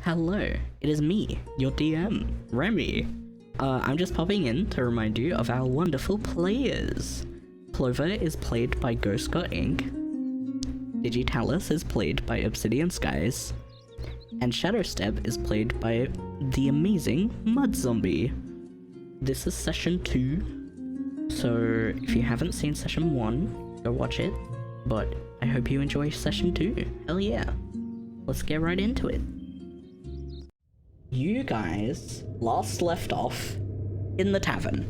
Hello, it is me, your DM, Remy. I'm just popping in to remind you of our wonderful players. Clover is played by Ghost Got Ink. Digitalis is played by Obsidian Skies. And Shadowstep is played by the amazing Mud Zombie. This is session 2, so if you haven't seen session 1, go watch it. But I hope you enjoy session 2. Hell yeah. Let's get right into it. You guys last left off in the tavern.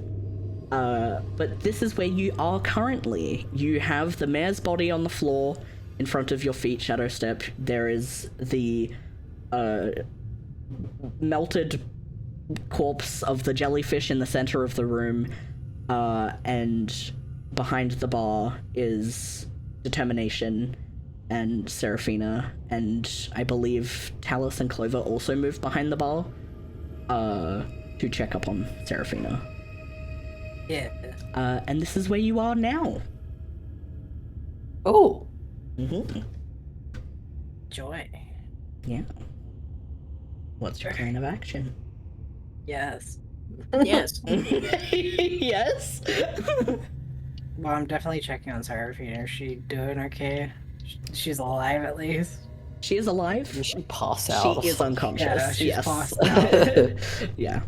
But this is where you are currently. You have the mayor's body on the floor in front of your feet, Shadowstep. There is the melted corpse of the jellyfish in the center of the room, and behind the bar is Determination and Seraphina, and I believe Talus and Clover also moved behind the bar to check up on Seraphina. Yeah. And this is where you are now. Oh. Mm-hmm. Joy. Yeah. What's your plan of action? Yes. Yes. Yes? Well, I'm definitely checking on Seraphina. Is she doing okay? She's alive at least. She is alive. Did she pass out? She is unconscious. Yeah, she's yes. passed out. Yeah.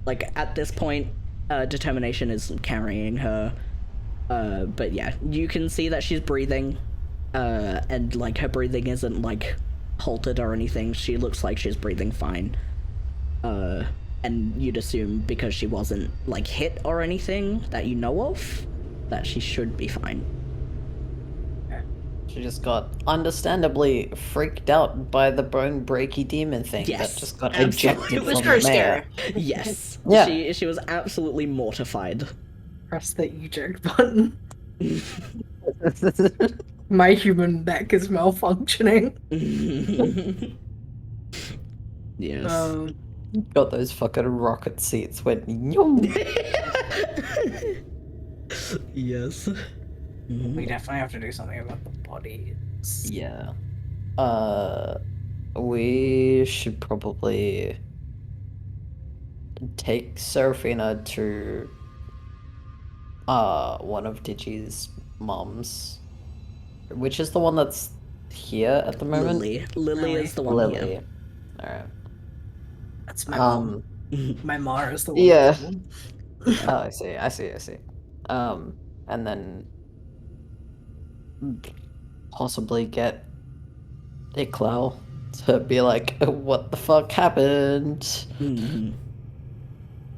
Like at this point, Determination is carrying her. But yeah, you can see that she's breathing. And like her breathing isn't like halted or anything. She looks like she's breathing fine. And you'd assume because she wasn't like hit or anything that you know of, that she should be fine. She just got understandably freaked out by the bone breaky demon thing Yes, that just got absolutely. ejected It was from her the mayor. Yes. Yeah. She was absolutely mortified. Press the eject button. My human neck is malfunctioning. Yes. Got those fucking rocket seats went yum. Yes. We definitely have to do something about the bodies. Yeah. We should probably take Seraphina to one of Digi's moms. Which is the one that's here at the moment? Lily. Lily is the one Lily. here. Alright. That's my mom. My Mara is the one. Yeah. Oh, I see. And then possibly get Iklao to be like, what the fuck happened? Mhm.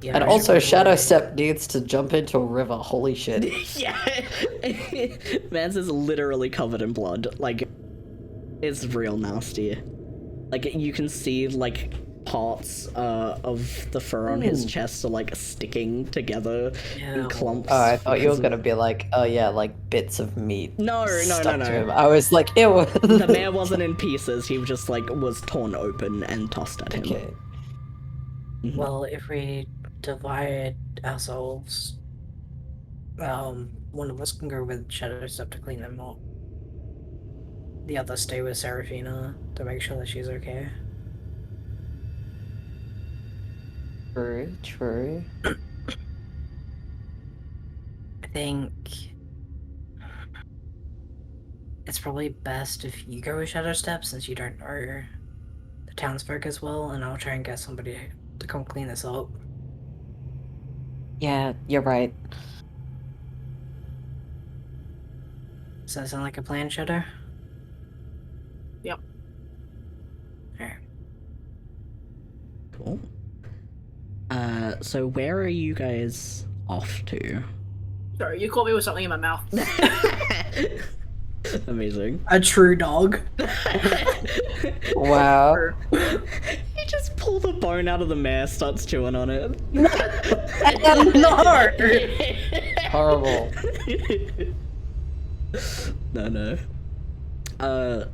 Yeah, And we also, should probably- Shadowstep needs to jump into a river. Holy shit. Yeah. Mans is literally covered in blood. Like, it's real nasty. Like, you can see, like, parts of the fur on his chest are, like, sticking together in clumps. Oh, I thought you were because of- gonna be like, oh yeah, like bits of meat. No. stuck to him. I was like, ew. The mayor wasn't in pieces, he just, like, was torn open and tossed at him. Okay. Well, if we divide ourselves, one of us can go with Shadowstep to clean them up. The other stay with Seraphina to make sure that she's okay. True. I think it's probably best if you go with Shadowstep since you don't know the townsfolk as well, and I'll try and get somebody to come clean this up. Yeah, you're right. Does that sound like a plan, Shadow? Yep. Alright. Cool. So where are you guys off to? Sorry, you caught me with something in my mouth. Amazing. A true dog. Wow. He just pulls a bone out of the mayor, starts chewing on it. No! Horrible. No.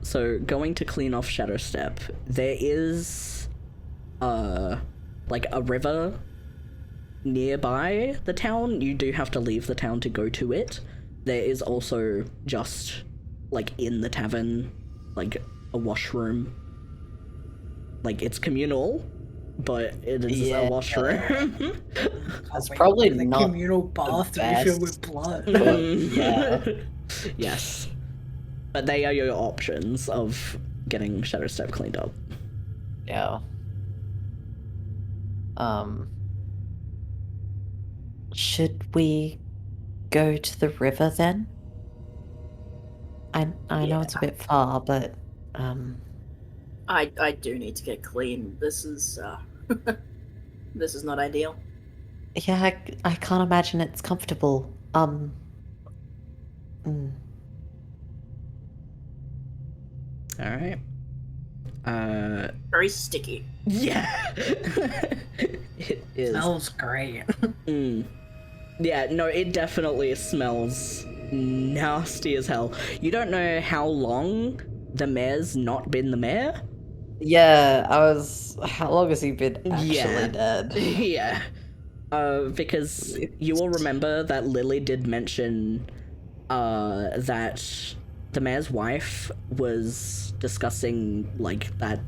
So going to clean off Shadowstep, there is, like a river nearby the town. You do have to leave the town to go to it. There is also just, like, in the tavern, like, a washroom. like it's communal, but it is Yeah. a washroom. It's Wait, probably the not communal bath to be filled with best. blood. But, yeah. Yes, but they are your options of getting Shadowstep cleaned up. Yeah. Should we go to the river then? I know it's a bit far, but I do need to get clean. This is this is not ideal. yeah, I can't imagine it's comfortable. All right. Very sticky. Yeah. It is. Smells great. Yeah, no, it definitely smells nasty as hell. You don't know how long the mayor's not been the mayor? yeah, how long has he been actually Yeah. dead? Yeah. Because you will remember that Lily did mention that the mayor's wife was discussing, like, that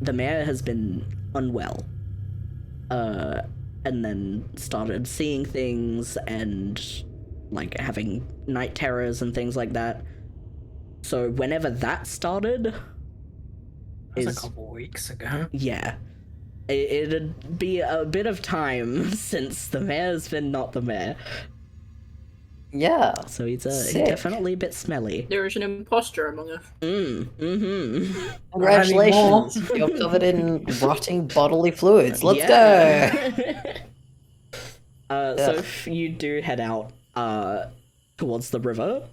the mayor has been unwell. And then started seeing things and, like, having night terrors and things like that. So whenever that started... That was a couple weeks ago. Yeah. It'd be a bit of time since the mayor's been not the mayor. Yeah. So he's Sick. definitely a bit smelly. There is an imposter among us. Congratulations, you're covered in rotting bodily fluids. Let's go. So if you do head out towards the river,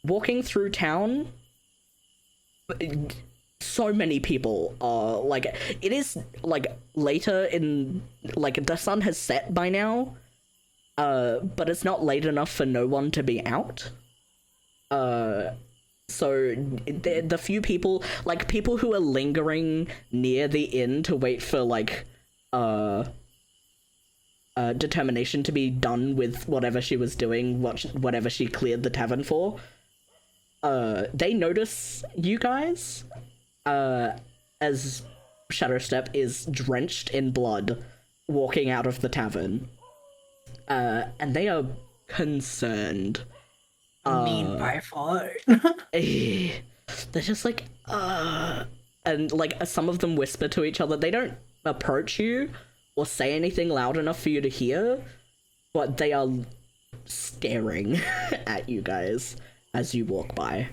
walking through town, so many people are, like, it is, like, later in, like, the sun has set by now, but it's not late enough for no one to be out. So the few people, like, people who are lingering near the inn to wait for, like, determination to be done with whatever she was doing, whatever she cleared the tavern for, they notice you guys, as Shadowstep is drenched in blood, walking out of the tavern. And they are concerned. Mean by far. They're just like, and, like, some of them whisper to each other. They don't approach you or say anything loud enough for you to hear, but they are staring at you guys as you walk by.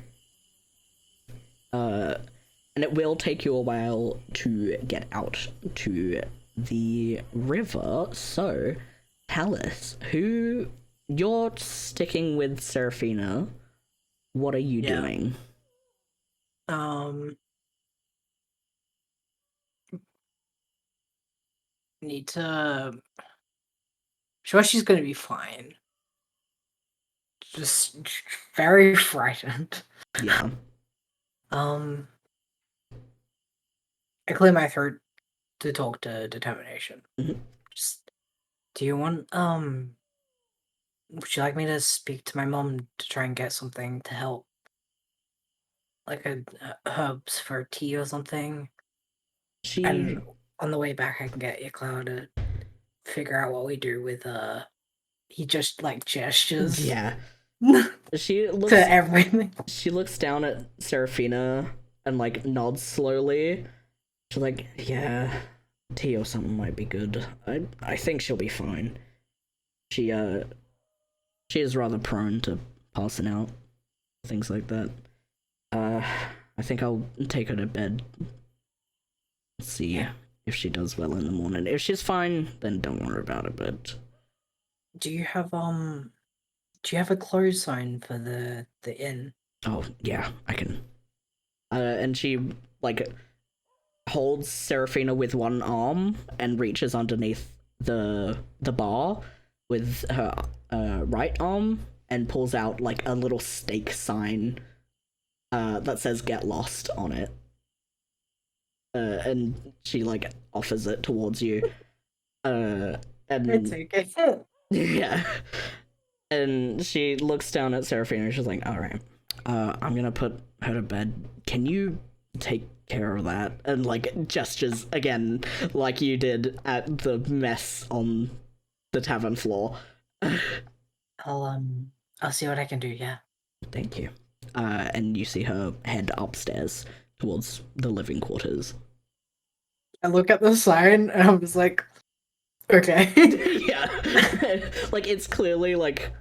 And it will take you a while to get out to the river, so Talus, who you're sticking with Seraphina, what are you doing? Need to. Sure, she's gonna be fine. Just very frightened. Yeah. I clear my throat to talk to Determination. Mhm. Just, do you want would you like me to speak to my mom to try and get something to help? Like herbs for tea or something? And on the way back I can get Cloud to figure out what we do with he just, like, gestures. Yeah. She looks to everything. She looks down at Seraphina and, like, nods slowly. She's like, yeah, tea or something might be good. I think she'll be fine. She is rather prone to passing out, things like that. I think I'll take her to bed. See if she does well in the morning. If she's fine, then don't worry about it, but... Do you have a close sign for the inn? Oh, yeah, I can. And she, like, holds Seraphina with one arm and reaches underneath the bar with her right arm and pulls out, like, a little stake sign that says "Get Lost" on it. And she, like, offers it towards you. And It's okay. yeah. And she looks down at Seraphina and she's like, alright, I'm gonna put her to bed. Can you take care of that, and like gestures again like you did at the mess on the tavern floor. I'll see what I can do, yeah. Thank you. And you see her head upstairs towards the living quarters. I look at the sign and I'm just like, okay. Yeah. Like, it's clearly, like,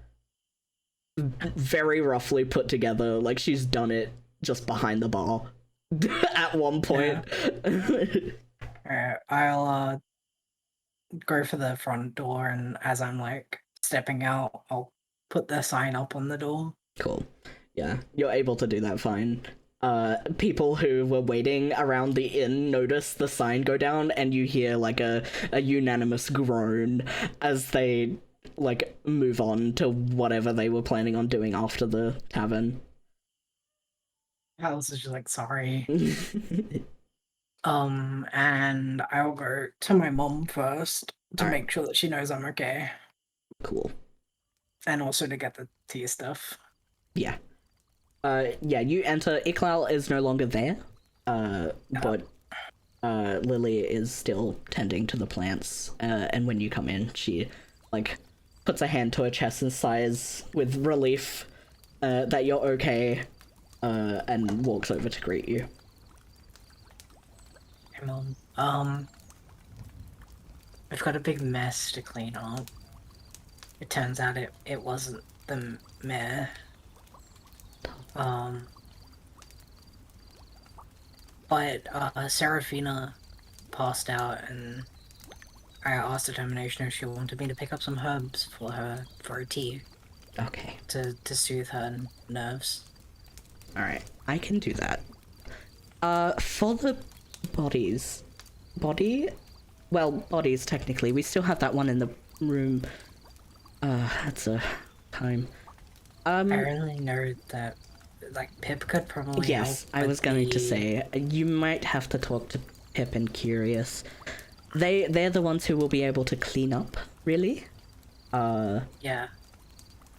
very roughly put together. Like, she's done it just behind the bar at one point. Alright, I'll go for the front door, and as I'm like stepping out, I'll put the sign up on the door. Cool. Yeah, you're able to do that fine. People who were waiting around the inn notice the sign go down, and you hear like a unanimous groan as they like move on to whatever they were planning on doing after the tavern. Alice is just like, sorry. And I'll go to my mom first to make sure that she knows I'm okay. Cool. And also to get the tea stuff. Yeah. Yeah, you enter. Iklal is no longer there, but Lily is still tending to the plants, and when you come in, she, like, puts a hand to her chest and sighs with relief that you're okay, and walks over to greet you. Hey, Mom. I've got a big mess to clean up. It turns out it wasn't the mayor. But Serafina passed out, and I asked Determination if she wanted me to pick up some herbs for her for a tea. Okay. To soothe her nerves. Alright, I can do that. For the bodies, technically, we still have that one in the room. That's a time. I really know that, like, Pip could probably yes, help I was going to say, you might have to talk to Pip and Curious. They're the ones who will be able to clean up, really. Yeah.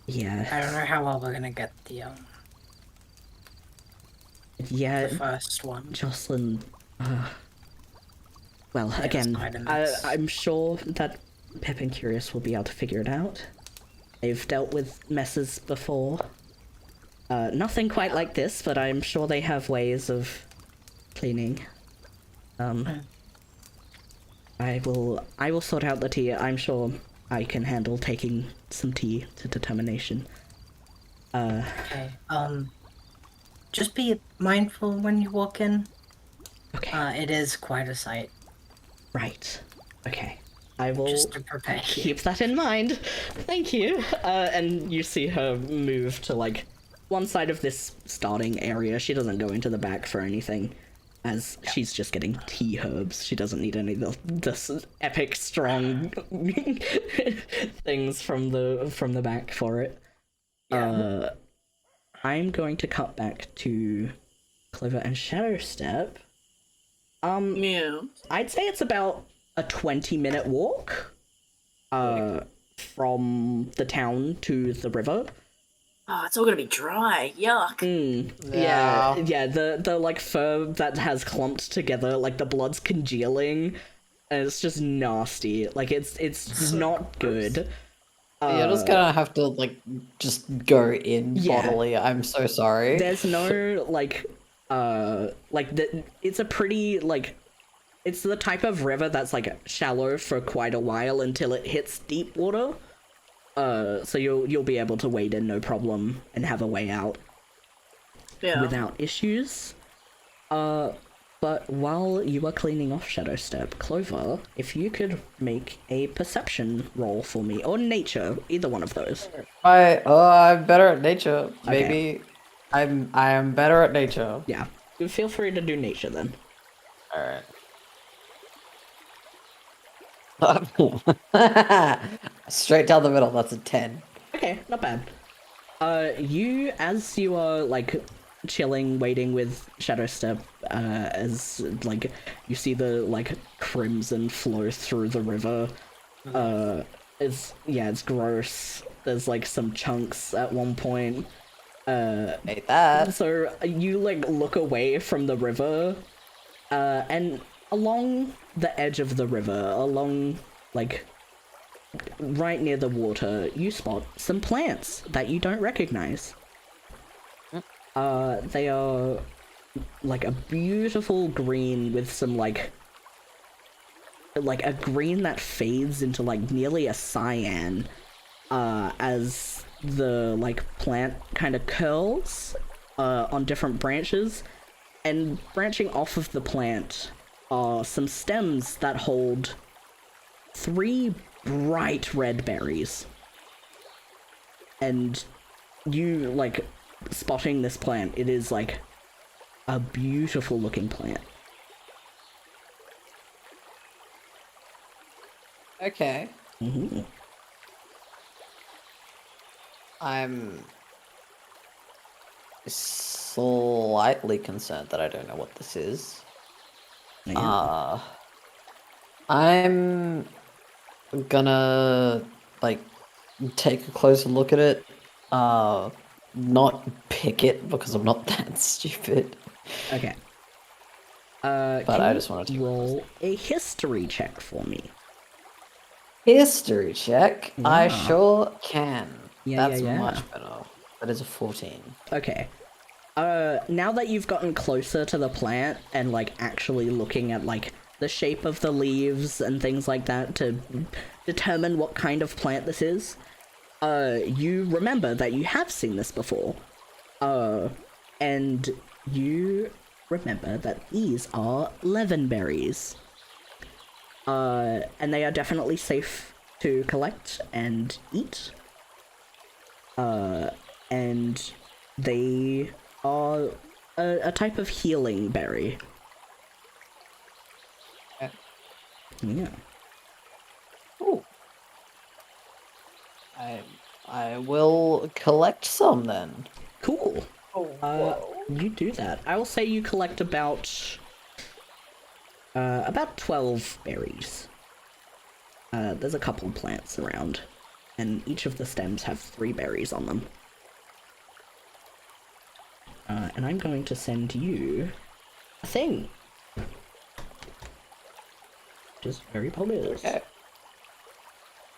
Yeah. I don't know how well we're gonna get the first one. Jocelyn, well, again, I'm sure that Pip and Curious will be able to figure it out. They've dealt with messes before. Nothing quite like this, but I'm sure they have ways of cleaning. I will sort out the tea. I'm sure I can handle taking some tea to Determination. Okay. Just be mindful when you walk in. Okay. It is quite a sight. Right. Okay. I will Just to prepare. keep that in mind. Thank you. And you see her move to, like, one side of this starting area. She doesn't go into the back for anything, as she's just getting tea herbs. She doesn't need any of the epic strong things from the back for it. Yeah. I'm going to cut back to Clover and Shadowstep. Yeah. I'd say it's about a 20-minute walk from the town to the river. Oh, it's all gonna be dry. Yuck. Yeah, the like fur that has clumped together, like the blood's congealing, and it's just nasty. Like it's not good. You're just gonna have to like just go in bodily. I'm so sorry. There's no it's a pretty like, it's the type of river that's like shallow for quite a while until it hits deep water. So you'll be able to wade in no problem and have a way out without issues. But while you are cleaning off Shadowstep, Clover, if you could make a perception roll for me, or nature, either one of those. I'm better at nature. Okay. Maybe I am better at nature. Yeah, feel free to do nature then. Alright. Straight down the middle, that's a 10. Okay, not bad. As you are, like, chilling, waiting with Shadowstep, as, like, you see the, like, crimson flow through the river. It's gross. There's, like, some chunks at one point. Hate that. So, you, like, look away from the river, And along the edge of the river, along, like, right near the water, you spot some plants that you don't recognize. They are, like, a beautiful green with some, like a green that fades into, like, nearly a cyan, as the, like, plant kind of curls, on different branches, and branching off of the plant are some stems that hold 3 bright red berries. And you, like, spotting this plant, it is, like, a beautiful looking plant. Okay. Mm-hmm. I'm slightly concerned that I don't know what this is. Yeah. I'm gonna, like, take a closer look at it. Not pick it because I'm not that stupid. Okay. But can I you just wanted to roll a history check for me? History check. I Yeah. sure can. Yeah, That's yeah. much better. That is a 14. Okay. Now that you've gotten closer to the plant and, like, actually looking at, like, the shape of the leaves and things like that to determine what kind of plant this is, you remember that you have seen this before. And you remember that these are leavenberries. And they are definitely safe to collect and eat. And they are a type of healing berry. Okay. Yeah. Ooh. I will collect some then. Cool. Oh, You do that. I will say you collect about 12 berries. There's a couple plants around, and each of the stems have 3 berries on them. And I'm going to send you a thing. Which is very popular. Okay.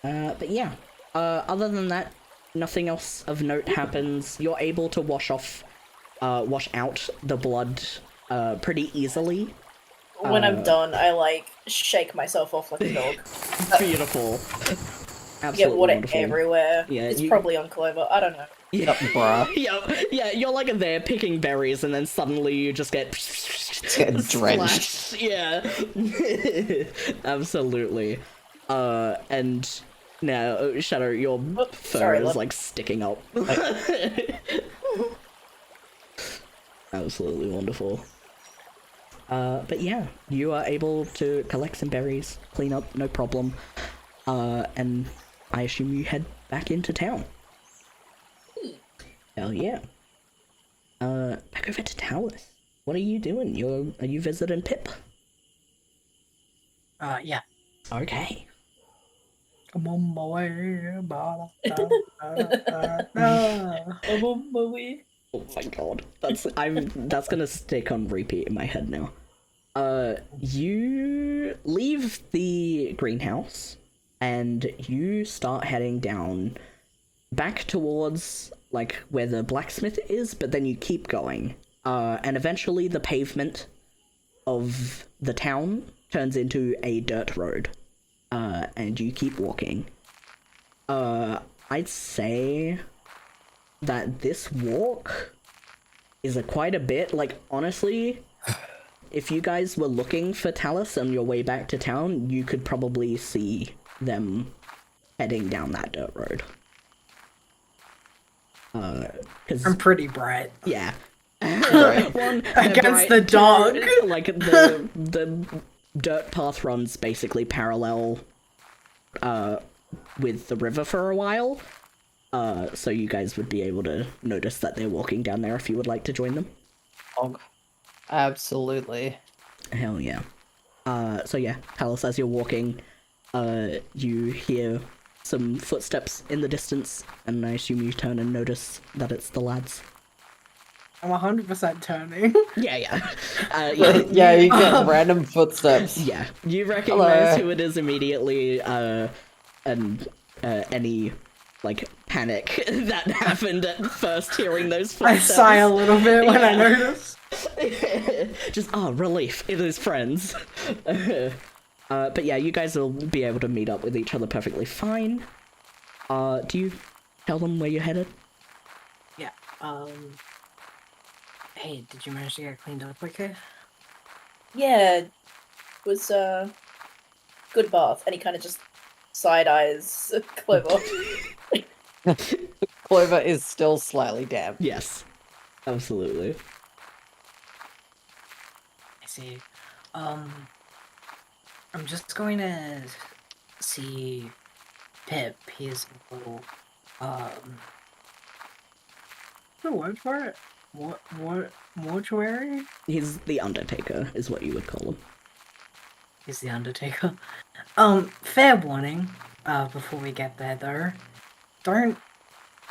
But yeah, other than that, nothing else of note happens. You're able to wash out the blood, pretty easily. when I'm done, I like shake myself off like a dog. Beautiful. Absolutely Get water wonderful. everywhere. Yeah, it's you- probably on Clover. I don't know. Yeah, Bruh. yeah, you're like there picking berries, and then suddenly you just get drenched. splashed. Yeah, absolutely. And now, Shadow, your fur sorry, is love. like sticking up. Absolutely wonderful. But yeah, you are able to collect some berries, clean up, no problem. And I assume you head back into town. Hell yeah. Back over to Talus. What are you doing? Are you visiting Pip? Yeah. Okay. I'm on my way. I'm on my way. Oh my god. That's gonna stick on repeat in my head now. You leave the greenhouse and you start heading down back towards like where the blacksmith is, but then you keep going. And eventually the pavement of the town turns into a dirt road. And you keep walking. I'd say that this walk is quite a bit. Like, honestly, if you guys were looking for Talus on your way back to town, you could probably see them heading down that dirt road. 'Cause I'm pretty bright. yeah. Right. One, they're Against bright, the dog. two, like the dirt path runs basically parallel with the river for a while. So you guys would be able to notice that they're walking down there if you would like to join them. Oh, absolutely. Hell yeah. So yeah, Talus, as you're walking, you hear some footsteps in the distance, and I assume you turn and notice that it's the lads. I'm 100% turning. Yeah. Yeah, you get random footsteps. Yeah, you recognize Hello. who it is immediately, and any like panic that happened at first hearing those I footsteps. sigh a little bit when I Yeah. notice. Just relief. It is friends. But yeah, you guys will be able to meet up with each other perfectly fine. Do you tell them where you're headed? Yeah. Hey, did you manage to get cleaned up okay? Yeah, it was good bath. And he kind of just side eyes Clover. Clover is still slightly damp. Yes, absolutely. I see. I'm just going to see Pip. He's a little, the word for it? What, mortuary? He's the Undertaker, is what you would call him. He's the Undertaker. Fair warning, before we get there though. Don't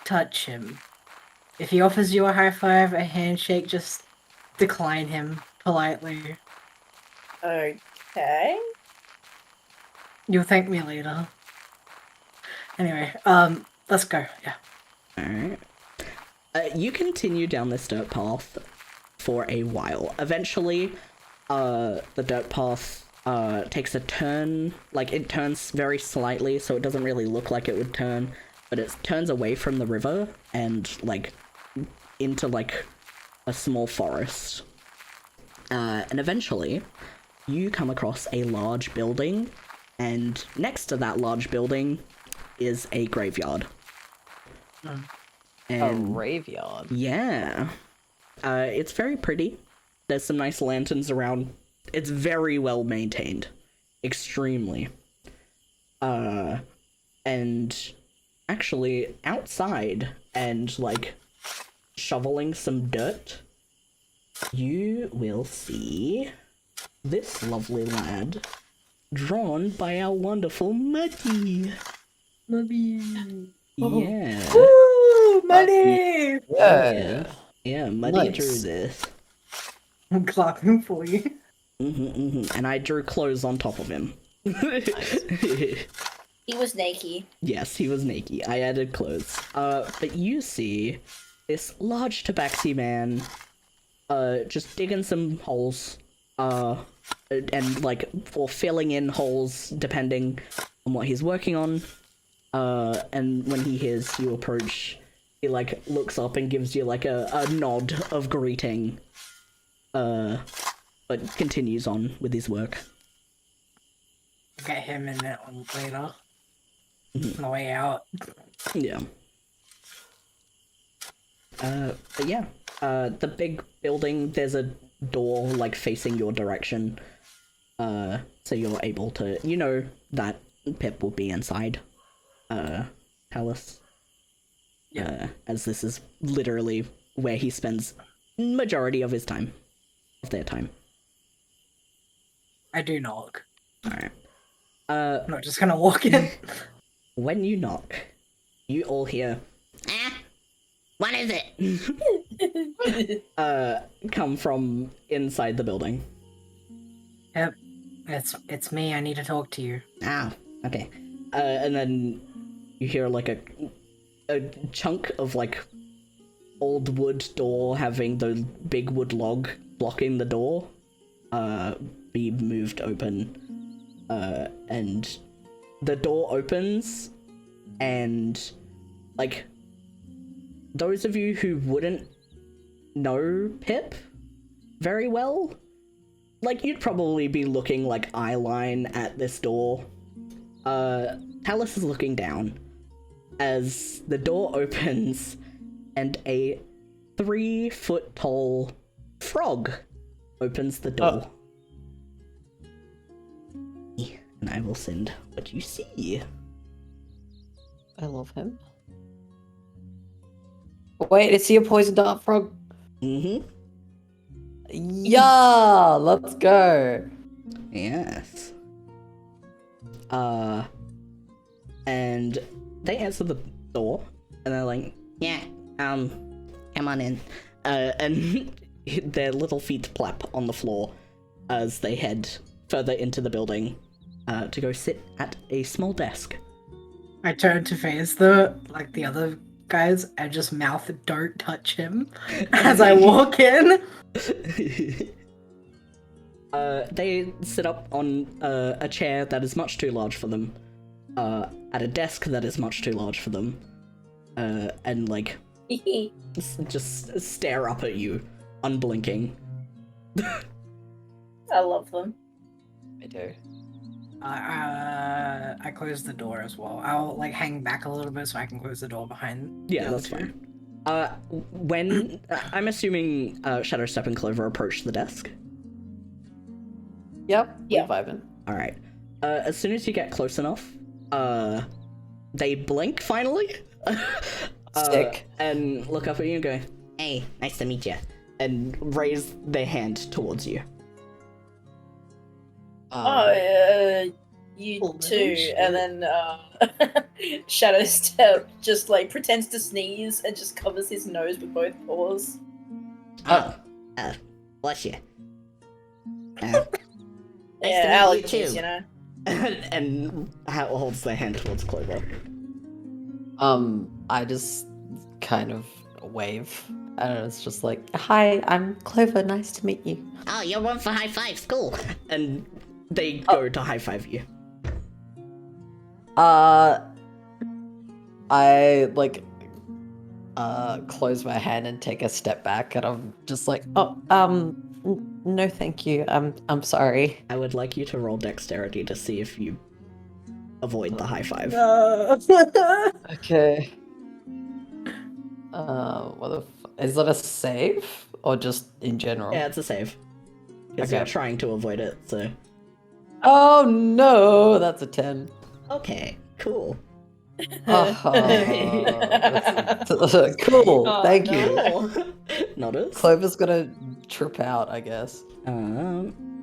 touch him. If he offers you a high five, a handshake, just decline him politely. Okay. You'll thank me later. Anyway, let's go. Yeah. Alright. You continue down this dirt path for a while. Eventually, the dirt path takes a turn. Like, it turns very slightly, so it doesn't really look like it would turn, but it turns away from the river and, like, into, like, a small forest. And eventually, you come across a large building, and next to that large building is a graveyard. A And graveyard. yeah. It's very pretty. There's some nice lanterns around. It's very well maintained. Extremely. And actually outside and like shoveling some dirt, you will see this lovely lad drawn by our wonderful Muddy. Muddy. Yeah. Woo! Money! Yeah. Yeah, Muddy Nice. drew this. I'm clapping for you. And I drew clothes on top of him. He was naked. Yes, he was naked. I added clothes. But you see this large tabaxi man, just digging some holes, and like, or filling in holes depending on what he's working on. And when he hears you approach, he like looks up and gives you like a nod of greeting. But continues on with his work. Get him in that one later. On the way out. Yeah. But yeah, the big building, there's a door, like, facing your direction, so you're able to, you know that Pip will be inside, Palace. Yeah. As this is literally where he spends majority of his time, of their time. I do knock. Alright. I'm not just gonna walk in. When you knock, you all hear, what is it? Come from inside the building. Yep. It's me. I need to talk to you. Ah, okay. And then you hear like a chunk of like old wood door having the big wood log blocking the door be moved open. And the door opens, and like those of you who wouldn't know Pip very well, like, you'd probably be looking like eyeline at this door. Talus is looking down as the door opens and a 3-foot tall frog opens the door. And I will send what you see. I love him. Wait, is he a poison dart frog? Mm-hmm. Yeah, let's go. Yes. And they answer the door, and they're like, yeah, come on in. and their little feet plap on the floor as they head further into the building to go sit at a small desk. I turn to face the other guys and just mouth, "Don't touch him," as I walk in. They sit up on a chair that is much too large for them, at a desk that is much too large for them, and like just stare up at you, unblinking. I love them. I do. I close the door as well. I'll like hang back a little bit so I can close the door behind. Yeah, the that's other two. fine. When I'm assuming Shadowstep and Clover approach the desk. Yep. Yeah. We're vibing. All right. As soon as you get close enough, they blink finally. Sick. And look up at you and go, "Hey, nice to meet you," and raise their hand towards you. You Oh, too, shit. and then Shadowstep just like pretends to sneeze and just covers his nose with both paws. Bless you. Yeah, to meet you allergies, too. you know. And holds their hand towards Clover. I just kind of wave. I don't know, it's just like, "Hi, I'm Clover, nice to meet you." Oh, you're one for high fives, cool. And they go to high five you. I like close my hand and take a step back, and I'm just like, no thank you. I'm sorry. I would like you to roll dexterity to see if you avoid the high five. Okay. Is that a save or just in general? Yeah, it's a save. Because Okay. you're trying to avoid it, so. Oh no, that's a 10. Okay, cool. Cool, Oh, thank no. you. Notice. Clover's gonna trip out, I guess. Hold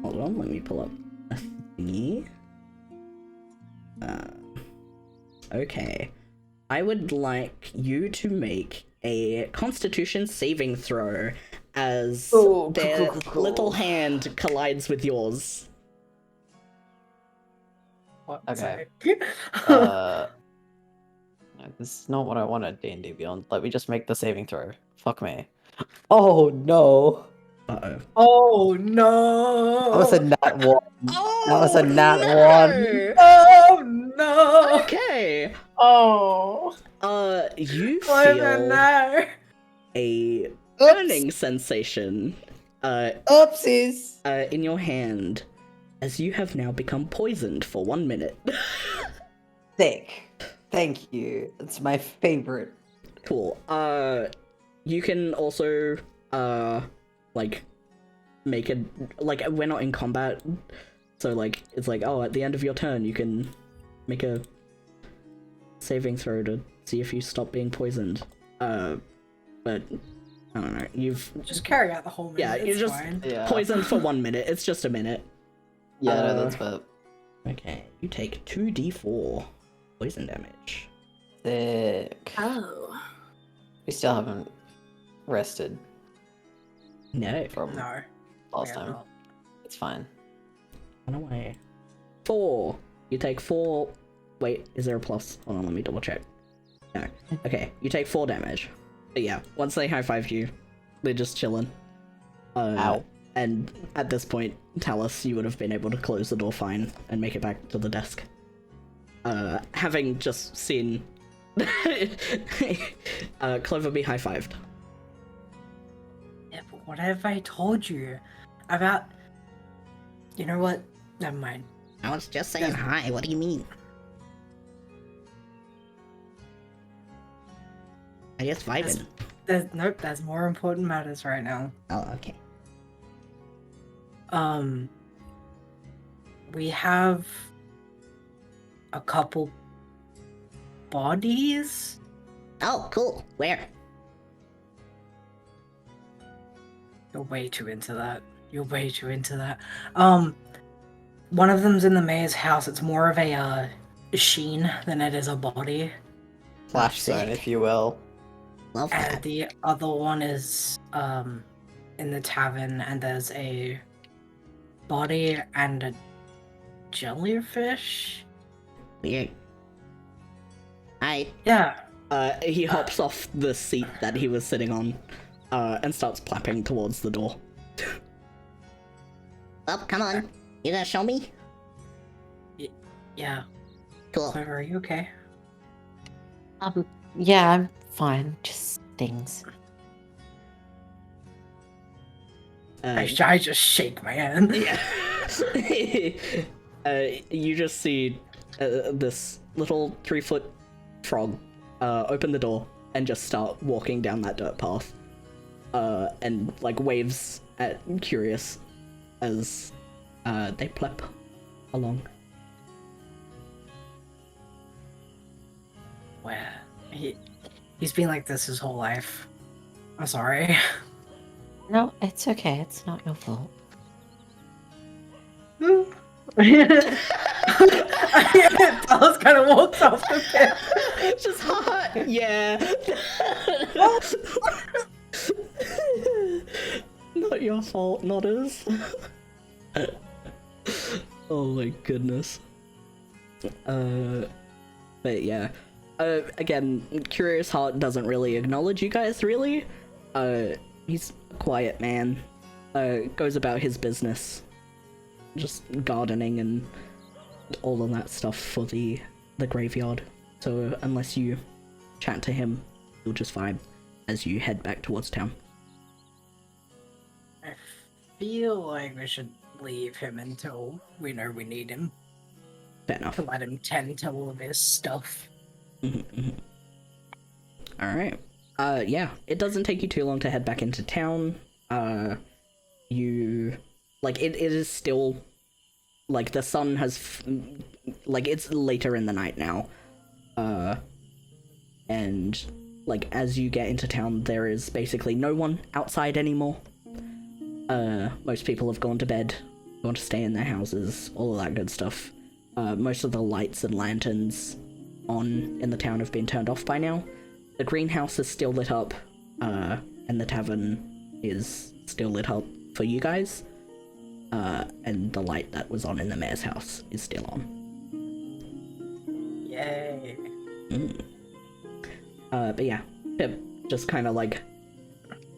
on, let me pull up a thingy. Okay. I would like you to make a Constitution saving throw as Oh, their cool. little hand collides with yours. What? Okay. Sorry. No, this is not what I wanted, D&D Beyond. Let me just make the saving throw. Fuck me. Oh no. Uh-oh. Oh no! That was a nat 1. Oh, That was a nat no! Oh no! Okay. Oh. You Clover, feel no! a burning sensation, Oopsies. in your hand, as you have now become poisoned for 1 minute. Sick. Thank you. It's my favorite. Cool. You can also, like, make it, like, we're not in combat, so, like, it's like, oh, at the end of your turn, you can make a saving throw to see if you stop being poisoned. But, I don't know, you've, Just carry out the whole minute. yeah, you're it's just fine. Yeah. poisoned for 1 minute, it's just a minute. Yeah, no, that's fair. Okay, you take 2d4 poison damage. Sick. Oh. We still haven't rested No. from No. last we are time. not. It's fine. Run away. 4. You take 4. Wait, is there a plus? Hold on, let me double check. No. Okay, you take 4 damage. But yeah, once they high five you, they're just chilling. Ow. And at this point, Talus, you would have been able to close the door fine and make it back to the desk. Having just seen Clover be high fived. Yeah, but what have I told you about? You know what? Never mind. I was just saying hi, what do you mean? I just vibing. Nope, there's more important matters right now. Oh, okay. We have a couple bodies. Oh, cool. Where? You're way too into that. You're way too into that. One of them's in the mayor's house. It's more of a sheen than it is a body. Flash zone, if you will. Love And that. the other one is in the tavern, and there's a body and a jellyfish. Weird. I Yeah. He hops off the seat that he was sitting on, and starts clapping towards the door. well, come on. You gonna show me? Yeah. Cool. Clover, are you okay? Yeah, I'm fine. Just things. I just shake my hand. Yeah. You just see this little 3-foot frog open the door and just start walking down that dirt path, and like waves at Curious as they plep along. Where he's been like this his whole life. I'm sorry. No, it's okay. It's not your fault. Dallas kind of walks off the pit. Just hot. Yeah. Not your fault, not his. Oh my goodness. But yeah. Again, Curious Heart doesn't really acknowledge you guys, really. He's a quiet man. Goes about his business. Just gardening and all of that stuff for the graveyard. So unless you chat to him, you'll just vibe as you head back towards town. I feel like we should leave him until we know we need him. Fair enough. To let him tend to all of his stuff. Alright. Yeah, it doesn't take you too long to head back into town. You... Like, it is still... Like, the sun has... Like, it's later in the night now. And, like, as you get into town, there is basically no one outside anymore. Most people have gone to bed, gone to stay in their houses, all of that good stuff. Most of the lights and lanterns on in the town have been turned off by now. The greenhouse is still lit up, and the tavern is still lit up for you guys. And the light that was on in the mayor's house is still on. Yay. But yeah, Pip just kind of like,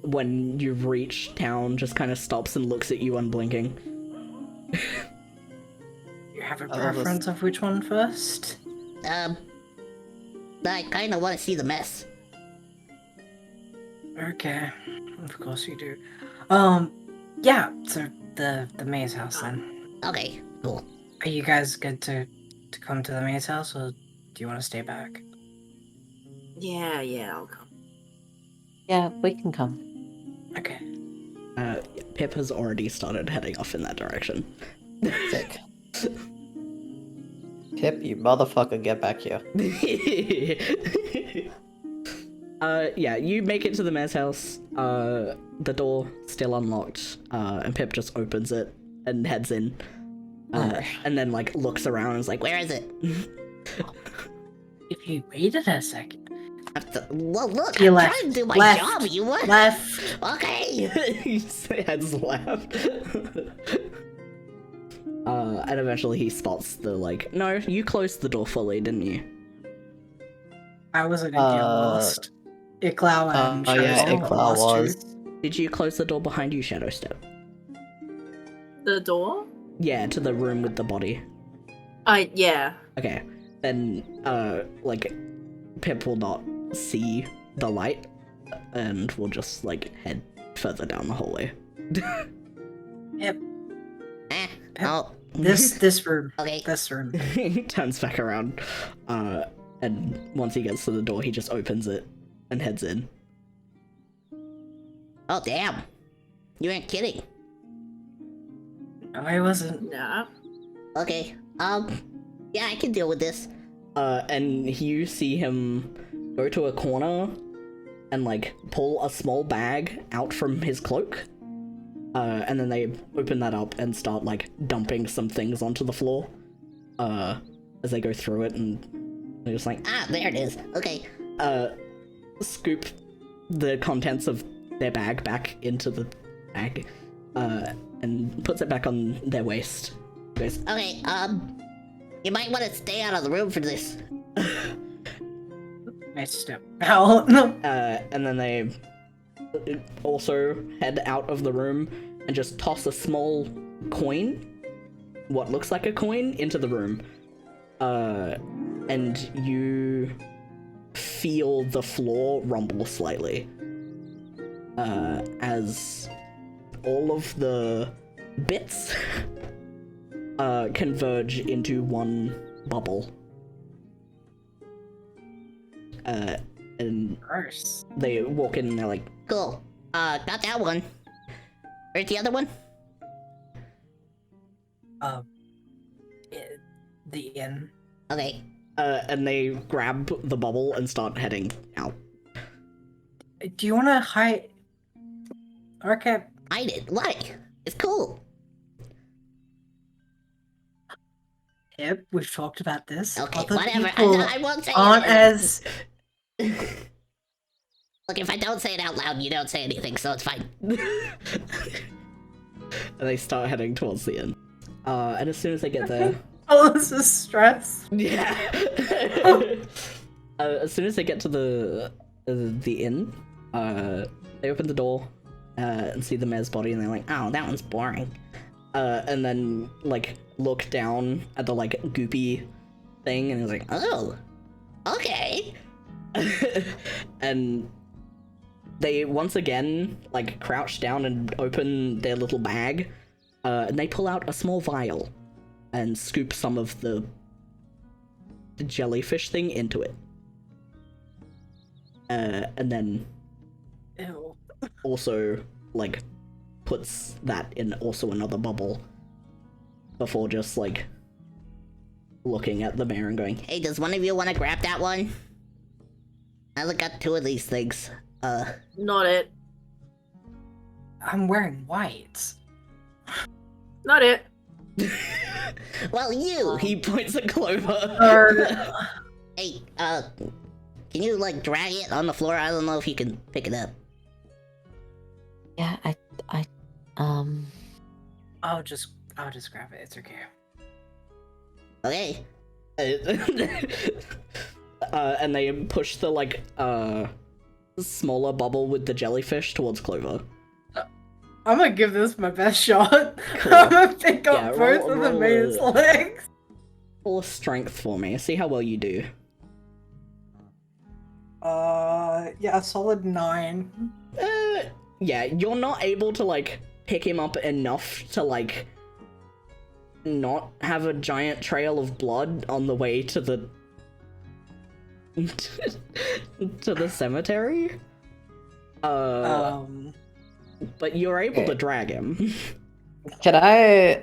when you've reached town, just kind of stops and looks at you unblinking. You have a I love this. preference of which one first? I kind of want to see the mess. Okay. Of course you do. Yeah, so the mayor's house then. Okay, cool. Are you guys good to come to the mayor's house, or do you want to stay back? Yeah, I'll come. Yeah, we can come. Okay. Pip has already started heading off in that direction. Sick. Pip, you motherfucker, get back here. Yeah, you make it to the mayor's house. The door still unlocked, and Pip just opens it and heads in. And then, like, looks around and is like, Where is it? If you waited a second. Well, look, You I'm left. trying to do my Left. job. You what? Left. Okay. he heads left. And eventually he spots the, like, no, you closed the door fully, didn't you? I wasn't in deal lost. Iklau and Oh yeah, Shadowstep Iklau lost you. was. Did you close the door behind you, Shadowstep? The door? Yeah, to the room with the body. Yeah. Okay, then, like, Pip will not see the light, and will just, like, head further down the hallway. Yep. Oh, This room. okay. This room. He turns back around, and once he gets to the door, he just opens it and heads in. Oh, damn. You ain't kidding. No, I wasn't. Nah. Okay. Yeah, I can deal with this. And you see him go to a corner and, like, pull a small bag out from his cloak. And then they open that up and start, like, dumping some things onto the floor. As they go through it, and they're just like, Ah, there it is. Okay. scoop the contents of their bag back into the bag, and puts it back on their waist. Goes, Okay, you might want to stay out of the room for this. I step out. and then they also head out of the room and just toss a small coin, what looks like a coin, into the room. And you feel the floor rumble slightly as all of the bits converge into one bubble. And Gross. they walk in and they're like, Cool. Got that one. Where's the other one? The inn. Okay. and they grab the bubble and start heading out. Do you want to hide? Okay. Hide it. Why? It's cool. Yep, we've talked about this. Okay, Other whatever. people I won't say aren't it. as. Look, if I don't say it out loud, you don't say anything, so it's fine. And they start heading towards the inn. And as soon as they get there... Oh, this is stress. Yeah. As soon as they get to the inn, they open the door and see the mayor's body, and they're like, "Oh, that one's boring." And then like look down at the like goopy thing, and it's like, Oh, okay. and they once again like crouch down and open their little bag, and they pull out a small vial and scoop some of the jellyfish thing into it. And then Ew. also like puts that in also another bubble before just like looking at the mayor and going, Hey, does one of you want to grab that one? I only got 2 of these things. Not it. I'm wearing white. Not it. Well, you. he points at Clover. Or Hey, can you like drag it on the floor? I don't know if you can pick it up. Yeah, I'll just grab it. It's okay. Okay. And they push the like smaller bubble with the jellyfish towards Clover. I'm gonna give this my best shot. Cool. I'm gonna pick Yeah, up roll- both of the roll maid's a- legs. Roll a strength for me. See how well you do. Yeah, a solid 9. Yeah, you're not able to like pick him up enough to like not have a giant trail of blood on the way to the to the cemetery. But you're able to drag him. can I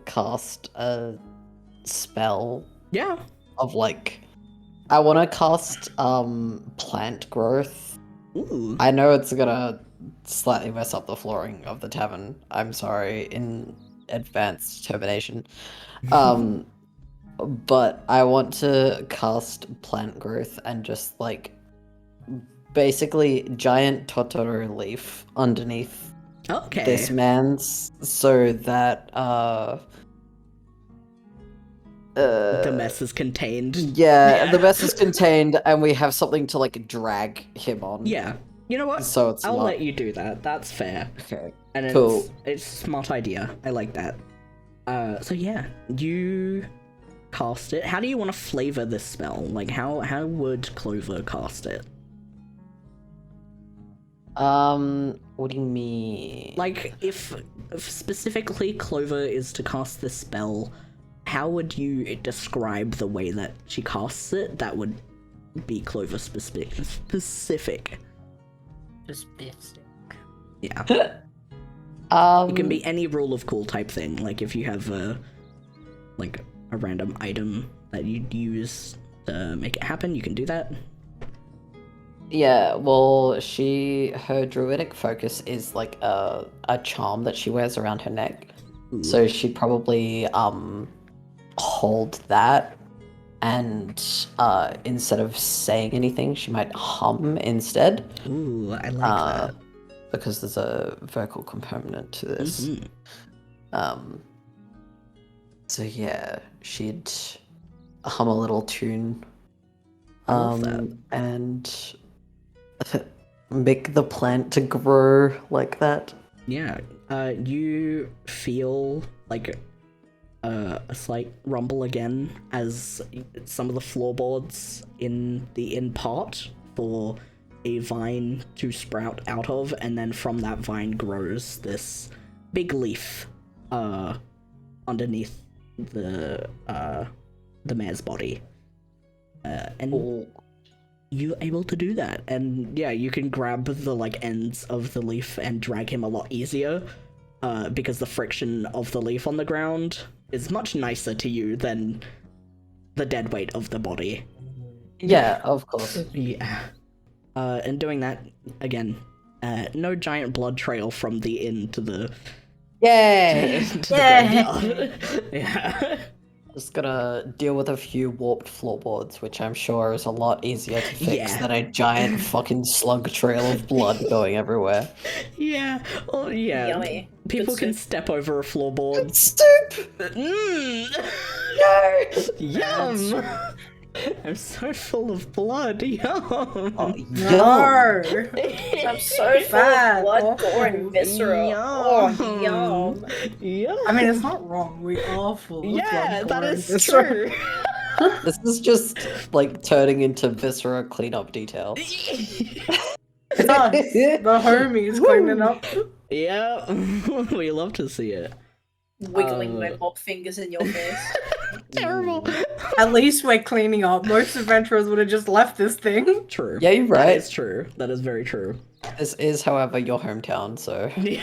cast a spell Yeah. of like I want to cast plant growth. Ooh. I know it's gonna slightly mess up the flooring of the tavern. I'm sorry in advance determination. But I want to cast plant growth and just like basically giant Totoro leaf underneath Okay. this man's so that The mess is contained. yeah, the mess is contained and we have something to like drag him on. Yeah. You know what? So it's I'll not... let you do that. That's fair. Okay. And Cool. it's a smart idea. I like that. So yeah, you cast it. How do you want to flavor this spell? Like how would Clover cast it? What do you mean? Like if specifically Clover is to cast this spell, how would you describe the way that she casts it that would be Clover specific? Just basic. Yeah. It It can be any rule of cool type thing. Like if you have a random item that you'd use to make it happen, you can do that. Yeah, well, her druidic focus is like a charm that she wears around her neck. Ooh. So she'd probably hold that and instead of saying anything, she might hum instead. Ooh, I like Because there's a vocal component to that. this. Mhm. So yeah, she'd hum a little tune. I love that. And make the plant to grow like that. Yeah, you feel like a slight rumble again as some of the floorboards in the inn part for a vine to sprout out of, and then from that vine grows this big leaf underneath the mare's body. And you're able to do that, and yeah, you can grab the like ends of the leaf and drag him a lot easier, because the friction of the leaf on the ground is much nicer to you than the dead weight of the body. Yeah, of course. Yeah. And doing that again, no giant blood trail from the inn to the Yay! to the graveyard. Yeah. Just gonna deal with a few warped floorboards, which I'm sure is a lot easier to fix Yeah. than a giant fucking slug trail of blood going everywhere. Yeah. Oh yeah. Yummy. People Good can soup. step over a floorboard. Soup! Mmm. No! Yum. I'm so full of blood. Yum. Oh, yum. No! I'm so full Bad. of blood, Awful. gore, and viscera. Oh, yum. Yum. I mean, it's not wrong. We are full of Yeah, blood, that gore, is and true. This is just like turning into viscera cleanup detail. It's us, the homies, cleaning up. Yeah, we love to see it. Wiggling my mop fingers in your face. Terrible. At least we're cleaning up. Most adventurers would have just left this thing. True. Yeah, you're That right. is true. That is very true. This is, however, your hometown, so. Yeah.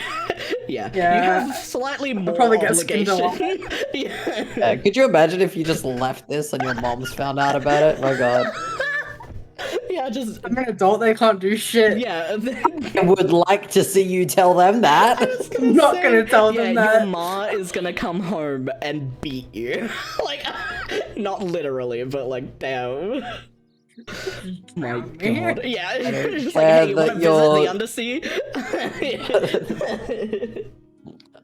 Yeah. Yeah. You have slightly more probably get skinned obligation. Yeah. Could you imagine if you just left this and your mom's found out about it? My god. Yeah, just I'm an adult, they can't do shit. yeah. I would like to see you tell them that. I'm not gonna tell them Your that. ma is gonna come home and beat you. Like, not literally, but like, damn. My god. Yeah. Just like, care hey, you wanna that visit the you're- undersea?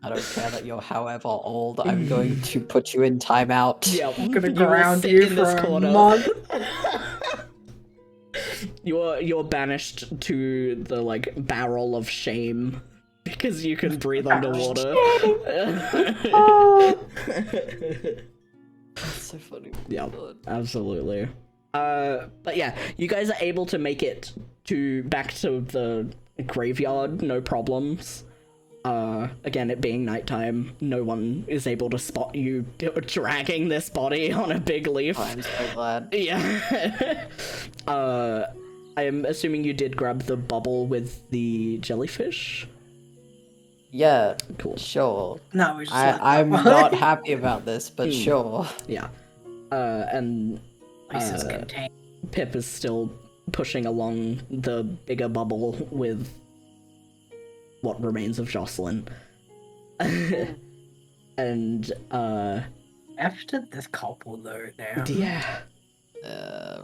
I don't care that you're however old, I'm going to put you in timeout. Yeah, I'm gonna you will ground sit you in this for a corner. month. You're banished to the like barrel of shame because you can breathe underwater. That's so funny. Yeah, absolutely. But yeah, you guys are able to make it back to the graveyard, no problems. Again, it being nighttime, no one is able to spot you dragging this body on a big leaf. I'm so glad. Yeah. I am assuming you did grab the bubble with the jellyfish? Yeah, Cool. sure. No, we just let that I'm one. not happy about this, but sure. Yeah. And At least it's contained. Pip is still pushing along the bigger bubble with what remains of Jocelyn. And, After this couple, though, now. yeah.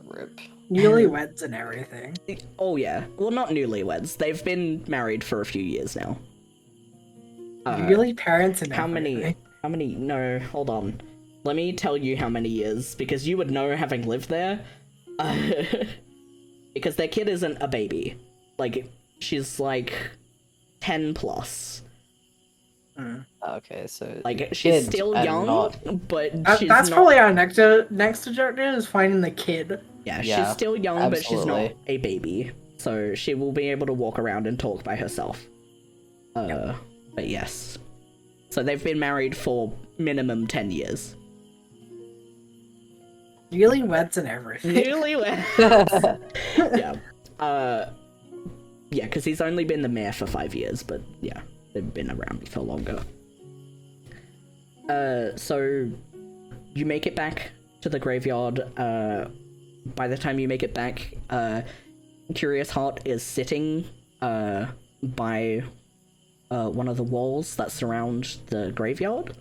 Rip. Newlyweds and everything. Oh, yeah. Well, not newlyweds. They've been married for a few years now. Really, parents and How everything. many? No, hold on. Let me tell you how many years, because you would know having lived there. Because their kid isn't a baby. Like, she's like 10 plus. Okay, so Like, the she's kids still are young, not- but she's That's not... probably our next objective is finding the kid. Yeah, Yeah, she's still young, but she's not absolutely. a baby. So she will be able to walk around and talk by herself. But yes. So they've been married for minimum 10 years. Newlyweds and everything. Newlyweds! Yeah. Yeah, because he's only been the mayor for 5 years, but yeah, they've been around for longer. So you make it back to the graveyard. By the time you make it back, Curious Heart is sitting by one of the walls that surround the graveyard,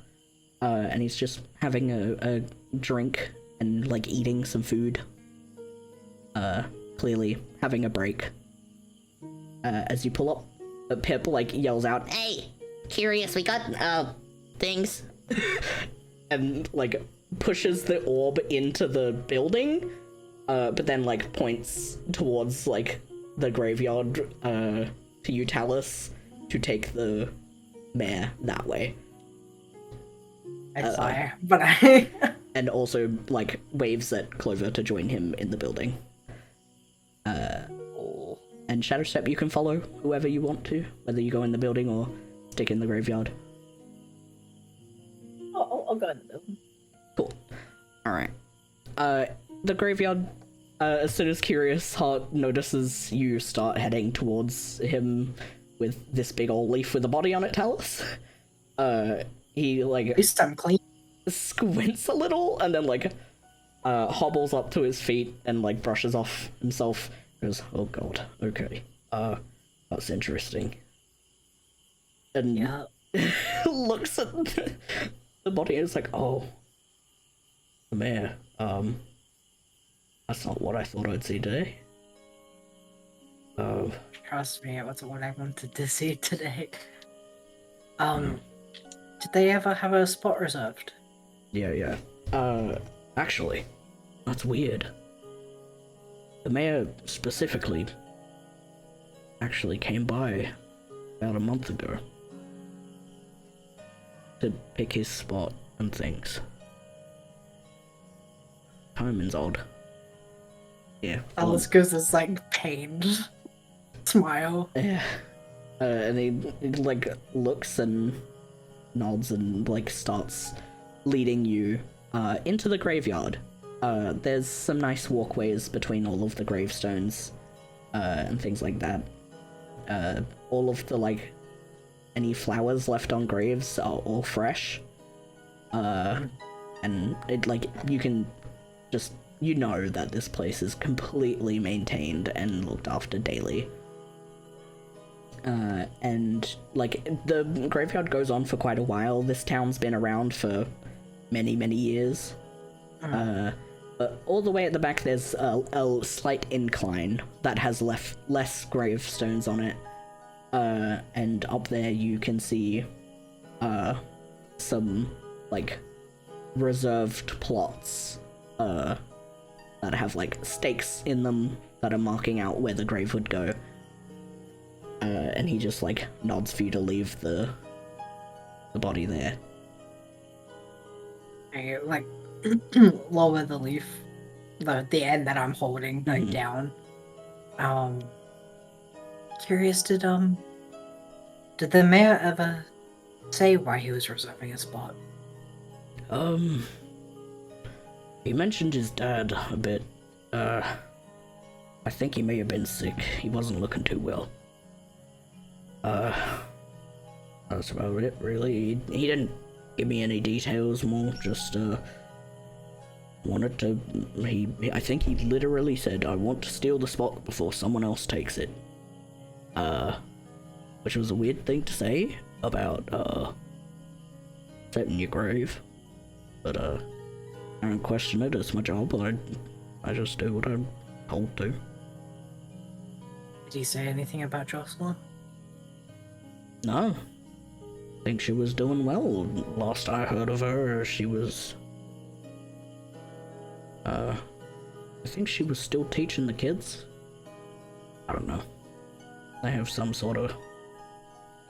and he's just having a drink and like eating some food. Clearly having a break. As you pull up, Pip like yells out, Hey, curious, we got, things. and like pushes the orb into the building, but then like points towards like the graveyard to you, Talus, to take the mare that way. I fire, but I. And also like waves at Clover to join him in the building. And Shadowstep, you can follow whoever you want to, whether you go in the building or stick in the graveyard. I'll go in the building. Cool. Alright. The graveyard, as soon as Curious Heart notices you start heading towards him with this big old leaf with a body on it, Talus, he, like, At least I'm clean. squints a little, and then, like, hobbles up to his feet and, like, brushes off himself. Goes, oh god, okay. That's interesting. And Yeah. looks at the body and is like, oh, the mayor, that's not what I thought I'd see today. Trust me, it wasn't what I wanted to see today. Did they ever have a spot reserved? Yeah. Actually, that's weird. The mayor specifically actually came by about a month ago to pick his spot and things. Timing's odd. Yeah. Alice gives this like pained smile. Yeah. And he like looks and nods and like starts leading you into the graveyard. There's some nice walkways between all of the gravestones and things like that. All of the like any flowers left on graves are all fresh. And it like you can just know that this place is completely maintained and looked after daily. And like the graveyard goes on for quite a while. This town's been around for many years. But all the way at the back there's a slight incline that has less gravestones on it. And up there you can see some like reserved plots that have like stakes in them that are marking out where the grave would go. And he just like nods for you to leave the body there. I like lower the leaf, the end that I'm holding like down. Curious, did the mayor ever say why he was reserving a spot? He mentioned his dad a bit. I think he may have been sick. He wasn't looking too well. That's about it, really. He didn't give me any details, more just, wanted to... I think he literally said, I want to steal the spot before someone else takes it. Which was a weird thing to say about, setting your grave. But, I don't question it, it's my job, I just do what I'm told to. Did he say anything about Jocelyn? No. I think she was doing well. Last I heard of her, she was... I think she was still teaching the kids. I don't know. They have some sort of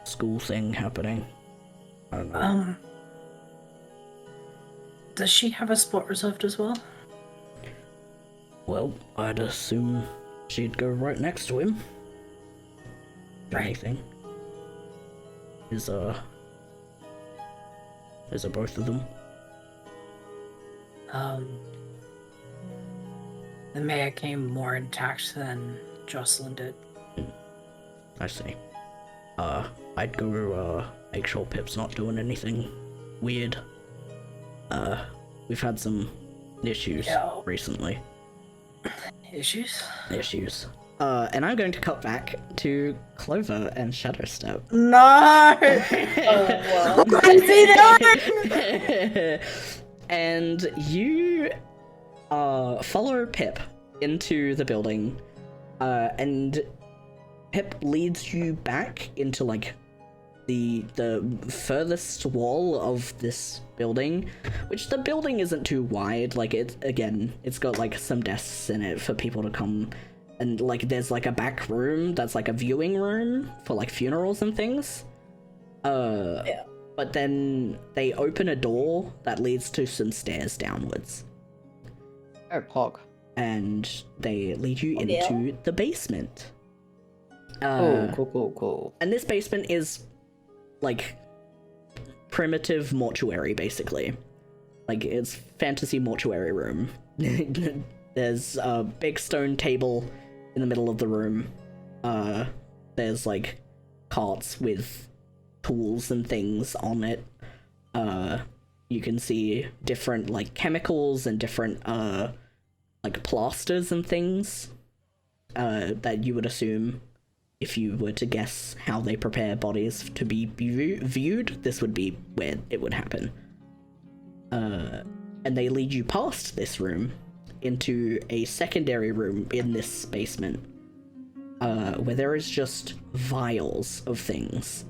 school thing happening. I don't know. Does she have a spot reserved as well? Well, I'd assume she'd go right next to him. If Right. anything. Is there both of them? The mayor came more intact than Jocelyn did. I see. I'd go, make sure Pip's not doing anything weird. We've had some issues recently. Issues? And I'm going to cut back to Clover and Shadowstep. No! Oh, wow. What is he doing? And you follow Pip into the building, and Pip leads you back into like the furthest wall of this building, which the building isn't too wide. Like it's got like some desks in it for people to come, and like there's like a back room that's like a viewing room for like funerals and things. Yeah. But then they open a door that leads to some stairs downwards. Oh, pog. And they lead you Yeah. into the basement. Cool. And this basement is like primitive mortuary, basically. Like it's fantasy mortuary room. There's a big stone table in the middle of the room. There's like carts with tools and things on it. You can see different like chemicals and different like plasters and things that you would assume, if you were to guess how they prepare bodies to be viewed, this would be where it would happen. And they lead you past this room into a secondary room in this basement, where there is just vials of things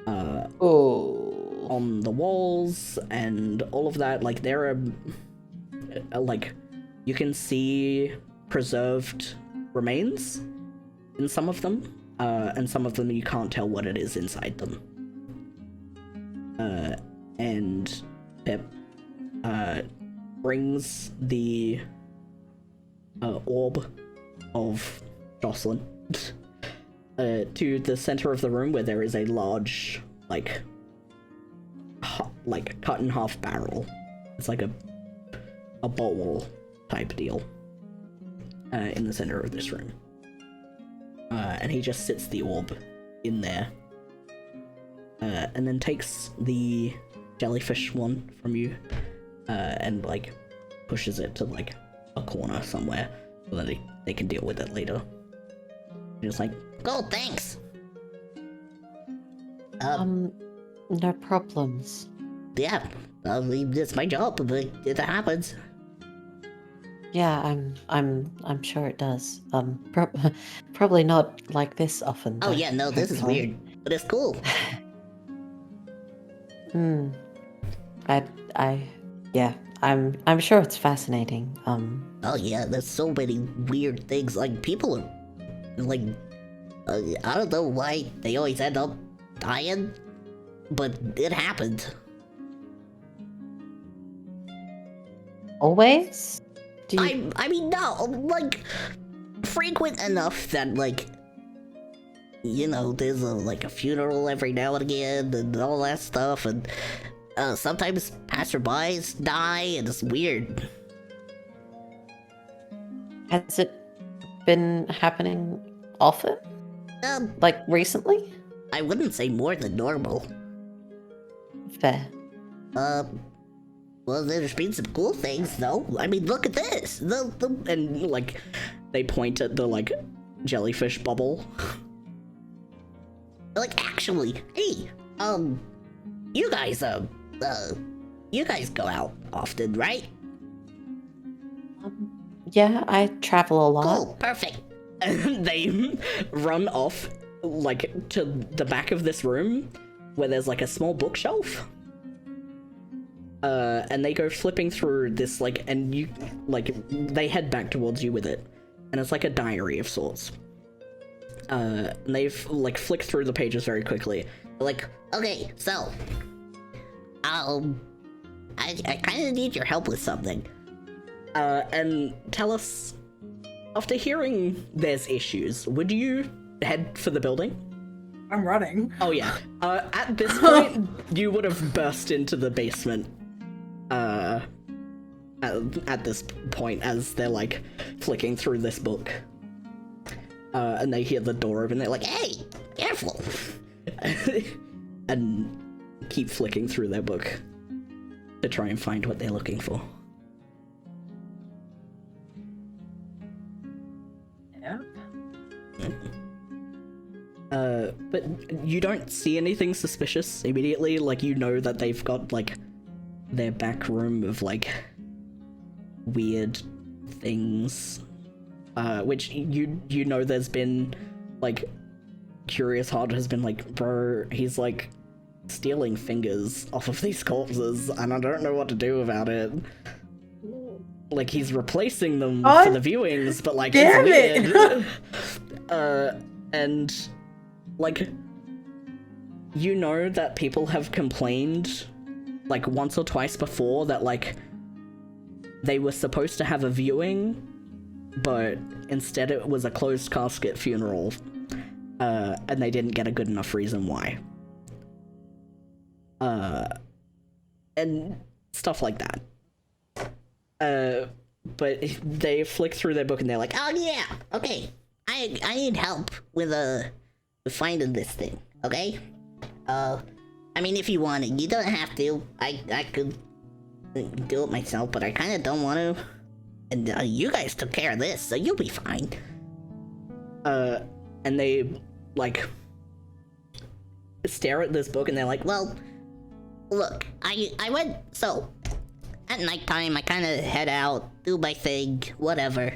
on the walls and all of that. Like there are like you can see preserved remains in some of them, and some of them you can't tell what it is inside them. And Pip brings the orb of Jocelyn to the center of the room, where there is a large like cut in half barrel. It's like a bowl type deal in the center of this room. And he just sits the orb in there, and then takes the jellyfish one from you, and like pushes it to like a corner somewhere so that they can deal with it later. Just like, Oh, thanks. No problems. Yeah, it's my job, but it happens. Yeah, I'm sure it does. Probably not like this often. Oh though, yeah, no, this is hopefully. weird, but it's cool. Yeah, I'm sure it's fascinating. Oh yeah, there's so many weird things. Like people are, like, I don't know why they always end up dying, but it happened. Always? Do you... I mean, no, like, frequent enough that, like, you know, there's a funeral every now and again and all that stuff, and sometimes passerbys die, and it's weird. Has it been happening often? Like recently? I wouldn't say more than normal. Fair. Well, there's been some cool things, though. I mean, look at this. and like they point at the like jellyfish bubble. Like, actually, hey, you guys go out often, right? Yeah, I travel a lot. Cool, perfect. And they run off like to the back of this room where there's like a small bookshelf. And they go flipping through this, like, and you, like, they head back towards you with it. And it's like a diary of sorts. And they've, like, flicked through the pages very quickly. Like, okay, so, I kind of need your help with something. And tell us, after hearing there's issues, would you head for the building? I'm running. Oh, yeah. At this point, you would have burst into the basement. At this point, as they're like flicking through this book, and they hear the door open, they're like, "Hey, careful!" and keep flicking through their book to try and find what they're looking for. Yep. But you don't see anything suspicious immediately. Like, you know that they've got like their back room of like weird things, which you know there's been, like, Curious Heart has been like, bro, he's like stealing fingers off of these corpses, and I don't know what to do about it. Like, he's replacing them for the viewings, but like, damn it's weird. And like, you know that people have complained like once or twice before that like they were supposed to have a viewing, but instead it was a closed casket funeral, and they didn't get a good enough reason why. And stuff like that. But they flick through their book and they're like, Oh yeah, okay. I need help with finding this thing, okay? I mean, if you want it, you don't have to. I could do it myself, but I kind of don't want to. And you guys took care of this, so you'll be fine. and they like stare at this book and they're like, Well, look, I went, so, at nighttime, I kind of head out, do my thing, whatever.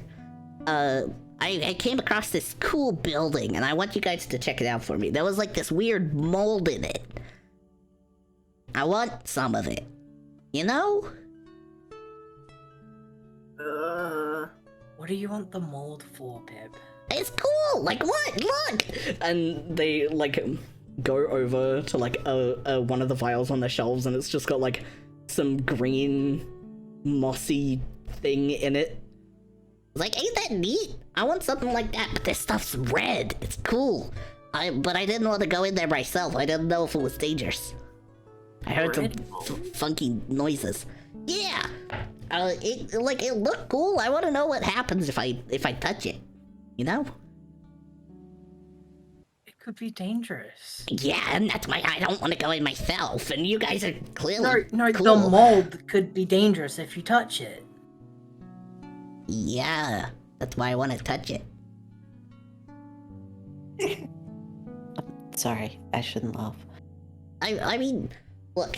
I came across this cool building, and I want you guys to check it out for me. There was like this weird mold in it. I want some of it. You know? What do you want the mold for, Pip? It's cool! Like what? Look! and they like go over to like a one of the vials on the shelves, and it's just got like some green mossy thing in it. Like, ain't that neat? I want something like that, but this stuff's red. It's cool. But I didn't want to go in there myself. I didn't know if it was dangerous. I heard some funky noises. Yeah. It looked cool. I want to know what happens if I touch it. You know? It could be dangerous. Yeah, and that's why I don't want to go in myself. And you guys are clearly No, cool. the mold could be dangerous if you touch it. Yeah, that's why I want to touch it. Sorry, I shouldn't laugh. I mean, look,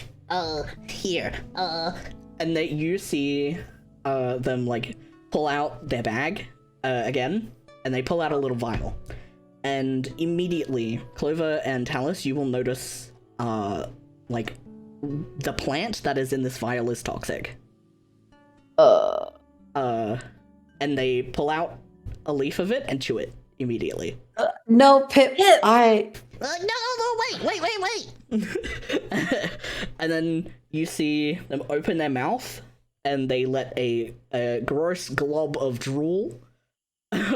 here, And that you see them like pull out their bag again, and they pull out a little vial. And immediately, Clover and Talus, you will notice like the plant that is in this vial is toxic. And they pull out a leaf of it and chew it immediately. No, Pip, Pip! no, wait. And then you see them open their mouth, and they let a gross glob of drool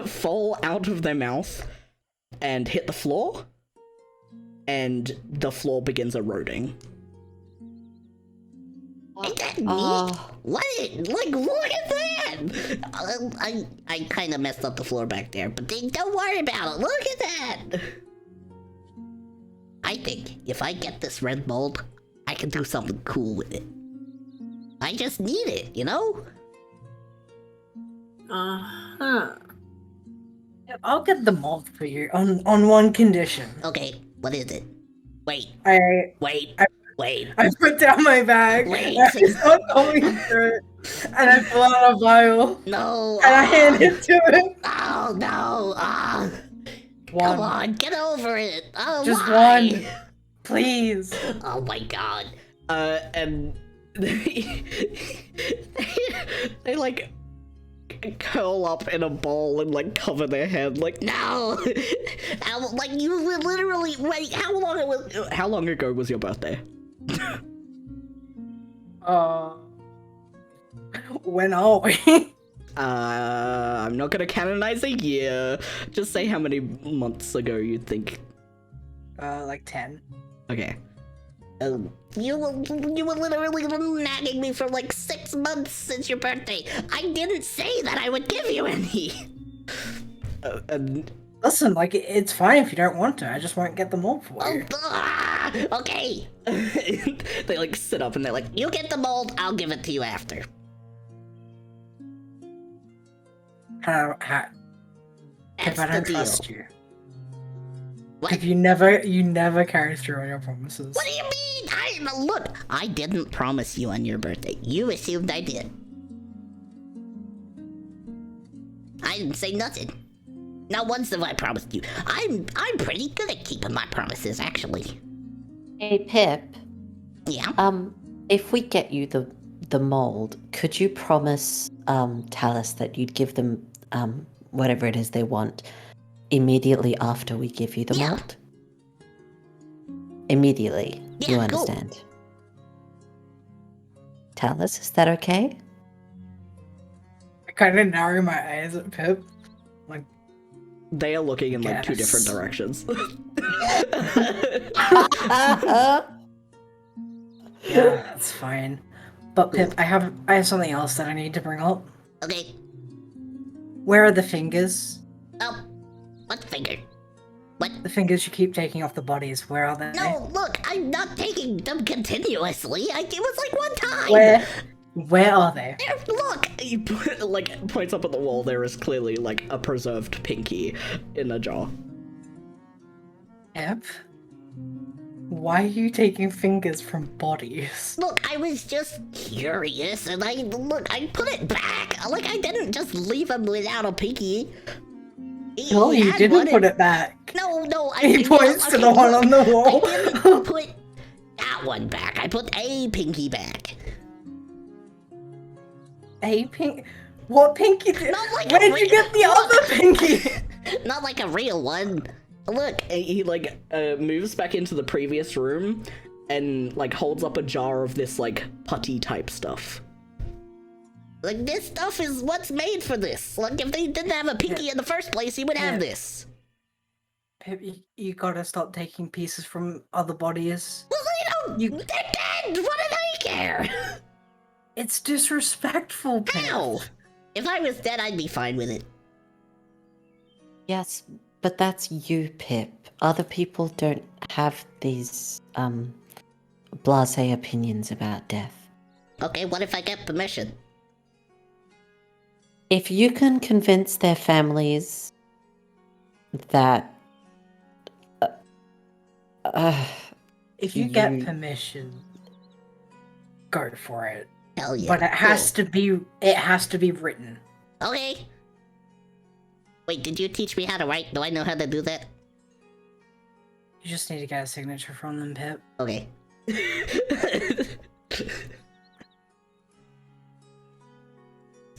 fall out of their mouth and hit the floor, and the floor begins eroding. Ain't that neat? What? Like, look at that! I kind of messed up the floor back there, but don't worry about it. Look at that! I think if I get this red mold, I can do something cool with it. I just need it, you know? I'll get the mold for you on one condition. Okay, what is it? Wait, I put down my bag. Wait. And I start going through it, and I pull out a vial. no! And I hand it to him. Oh, no! One. Come on, get over it! Oh, Just why? one. Please. Oh my god. And they like curl up in a ball and like cover their head like, No! Like, you would literally, wait, how long ago was your birthday? When are we? I'm not gonna canonize a year. Just say how many months ago you think. Like 10. Okay. You were literally nagging me for like 6 months since your birthday. I didn't say that I would give you any. And Listen, like, it's fine if you don't want to. I just won't get the mold for you. Okay. they like sit up and they're like, You get the mold, I'll give it to you after. How, That's if I the don't deal. trust you. What? If you never carry through on your promises. What do you mean? Look, I didn't promise you on your birthday. You assumed I did. I didn't say nothing. Not once have I promised you. I'm pretty good at keeping my promises, actually. Hey, Pip. Yeah? If we get you the mold, could you promise Talus that you'd give them whatever it is they want immediately after we give you the Yeah. mold? Immediately. Yeah, you cool. understand? Talus, is that okay? I kind of narrow my eyes at Pip. Like, They are looking in like two different Yes. directions. yeah, that's fine. But Pip, I have something else that I need to bring up. Okay. Where are the fingers? Oh, what finger? The fingers you keep taking off the bodies, where are they? No, look, I'm not taking them continuously. It was like one time. Where are they? There, look. He points up at the wall. There is clearly like a preserved pinky in a jar. Pip? Why are you taking fingers from bodies? Look, I was just curious, and I put it back. Like, I didn't just leave him without a pinky. No, you had didn't one put and- it back. No, He points to the one on the wall. I didn't put that one back. I put a pinky back. A pink? What pinky did? Not like Where a did you ring- get the other pinky? Not like a real one. Look, He like moves back into the previous room and like holds up a jar of this like putty type stuff. like this stuff is what's made for this. Like if they didn't have a pinky in the first place, he would have Yeah. this. Pip, you gotta stop taking pieces from other bodies. Well, You- they're dead. What do they care? It's disrespectful, Pip. Ow. If I was dead, I'd be fine with it. Yes, but that's you, Pip. Other people don't have these blasé opinions about death. Okay, what if I get permission? If you can convince their families that If you get You- permission, go for it. Hell yeah. But it has to be written. Okay. Wait, did you teach me how to write? Do I know how to do that? You just need to get a signature from them, Pip. Okay.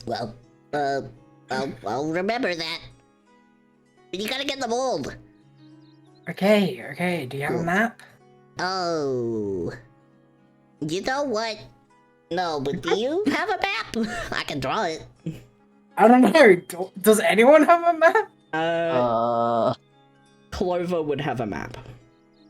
Well, I'll remember that. But you gotta get the mold. Okay. Do you have a map? Oh. You know what? No, but do you have a map? I can draw it. I don't know. Does anyone have a map? Clover would have a map.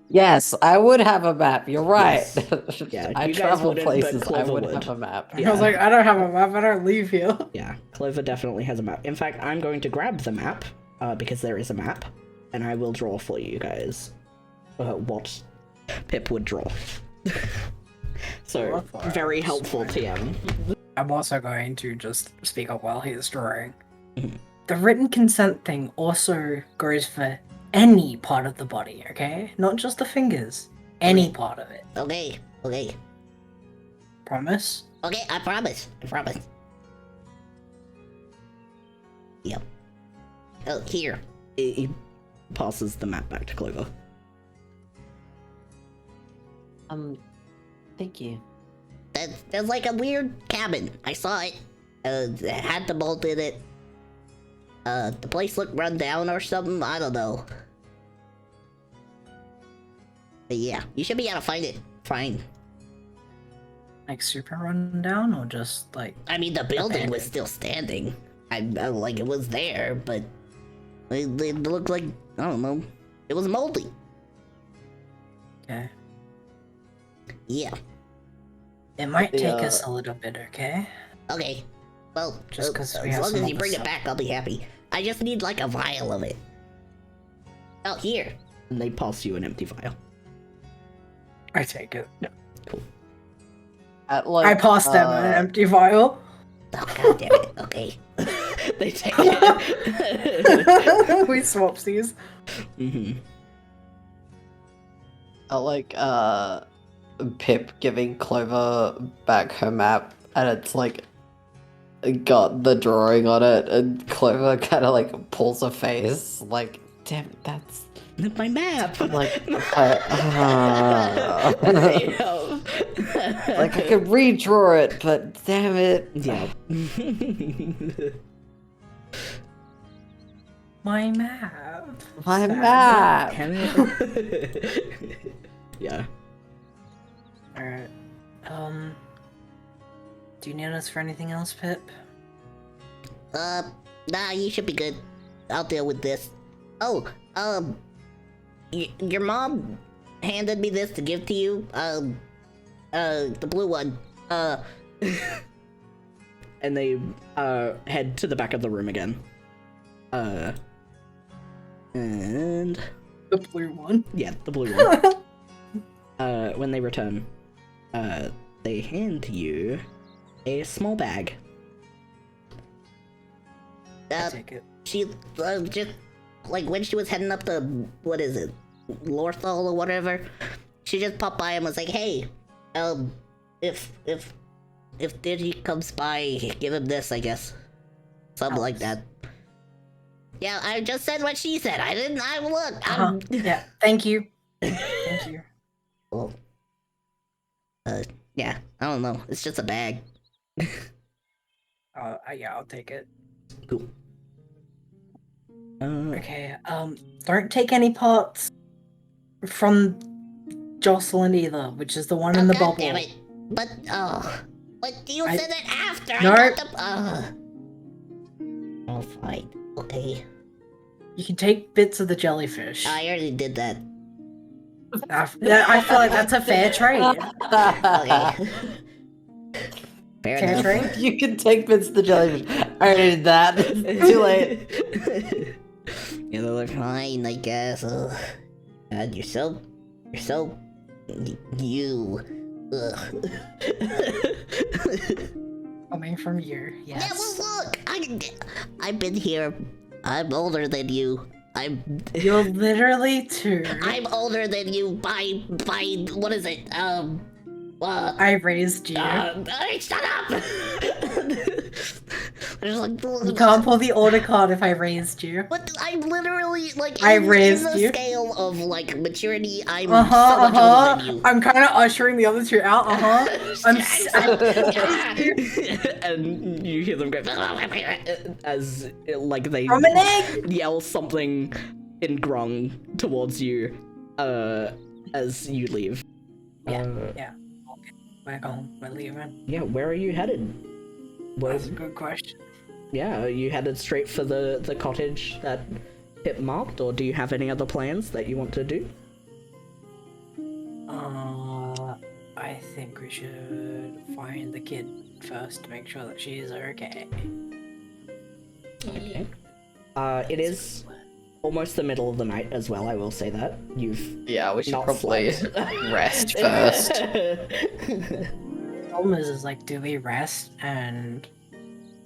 yes, I would have a map. You're right. Yes. Yeah, I you guys travel wouldn't, but places. I Clover would would. have a map. I was like, I don't have a map. I don't leave here. Yeah, Clover definitely has a map. In fact, I'm going to grab the map, because there is a map, and I will draw for you guys what Pip would draw. So, very helpful, TM. I'm also going to just speak up while he's drawing. Mhm. The written consent thing also goes for any part of the body, okay? Not just the fingers. Any part of it. Okay. Promise? Okay, I promise. Yep. Oh, here. He passes the map back to Clover. Thank you. There's like a weird cabin. I saw it. It had the bolt in it. The place looked run down or something. I don't know. But yeah, you should be able to find it. Fine. Like super run down or just like... I mean, the building was abandoned? still standing. I like it was there, but it looked like, I don't know. It was moldy. Okay. Yeah. It might The, take us a little bit, okay? Okay. Well, Just 'cause we as have long some as you other bring it stuff. back, I'll be happy. I just need like a vial of it. Oh, here. And they pass you an empty vial. I take it. Like, I passed them an empty vial. Oh, god damn it. Okay. They take it. We swapsies. Mm-hmm. Pip giving Clover back her map, and it's like got the drawing on it, and Clover kind of like pulls a face, like, damn, that's My map! like, Yeah. like I could redraw it, but damn it. Yeah. My map. My Sad. map. Damn it. Yeah. Alright. Do you need us for anything else, Pip? Nah, you should be good. I'll deal with this. Oh, your mom handed me this to give to you. The blue one. And they head to the back of the room again. And The blue one. yeah, the blue one. When they return, they hand you a small bag. I take it. She just like when she was heading up the what is it, Lorthal or whatever. She just popped by and was like, "Hey, if Digi comes by, give him this, I guess, something like that." Yeah, I just said what she said. I didn't. I look. Yeah. Thank you. Thank you. Well, yeah. I don't know. It's just a bag. Yeah, I'll take it. Cool. Okay. Don't take any parts from Jocelyn either, which is the one in the God bubble. damn it! But but you said it after. No. I got the. Oh, fine. Okay. You can take bits of the jellyfish. I already did that. I feel like that's a fair trade. Okay. Fair Fair enough. trade. You can take bits of the jellyfish. I already did that. It's too late. Yeah, they're like, fine, I guess. God, you're so, you. Ugh. Coming from you, yes. Yeah, well, look, I've been here. I'm older than you. You're literally 2. I'm older than you by what is it? I raised you. Hey, shut up! There's like You can't pull the order card if I raised you. What? I'm literally like I in raised the you. scale of like maturity. I'm so much older than you. I'm kind of ushering the other 2 out. And you hear them go as like they Dominic! yell something in Grung towards you as you leave. Yeah. Okay. Back home. We're leaving. Yeah, where are you headed? That's a good question. Yeah, are you headed straight for the cottage that Pip marked, or do you have any other plans that you want to do? I think we should find the kid first to make sure that she's okay. Okay. It is almost the middle of the night as well, I will say that. Yeah, we should Not probably slept. rest first. The problem is like, do we rest and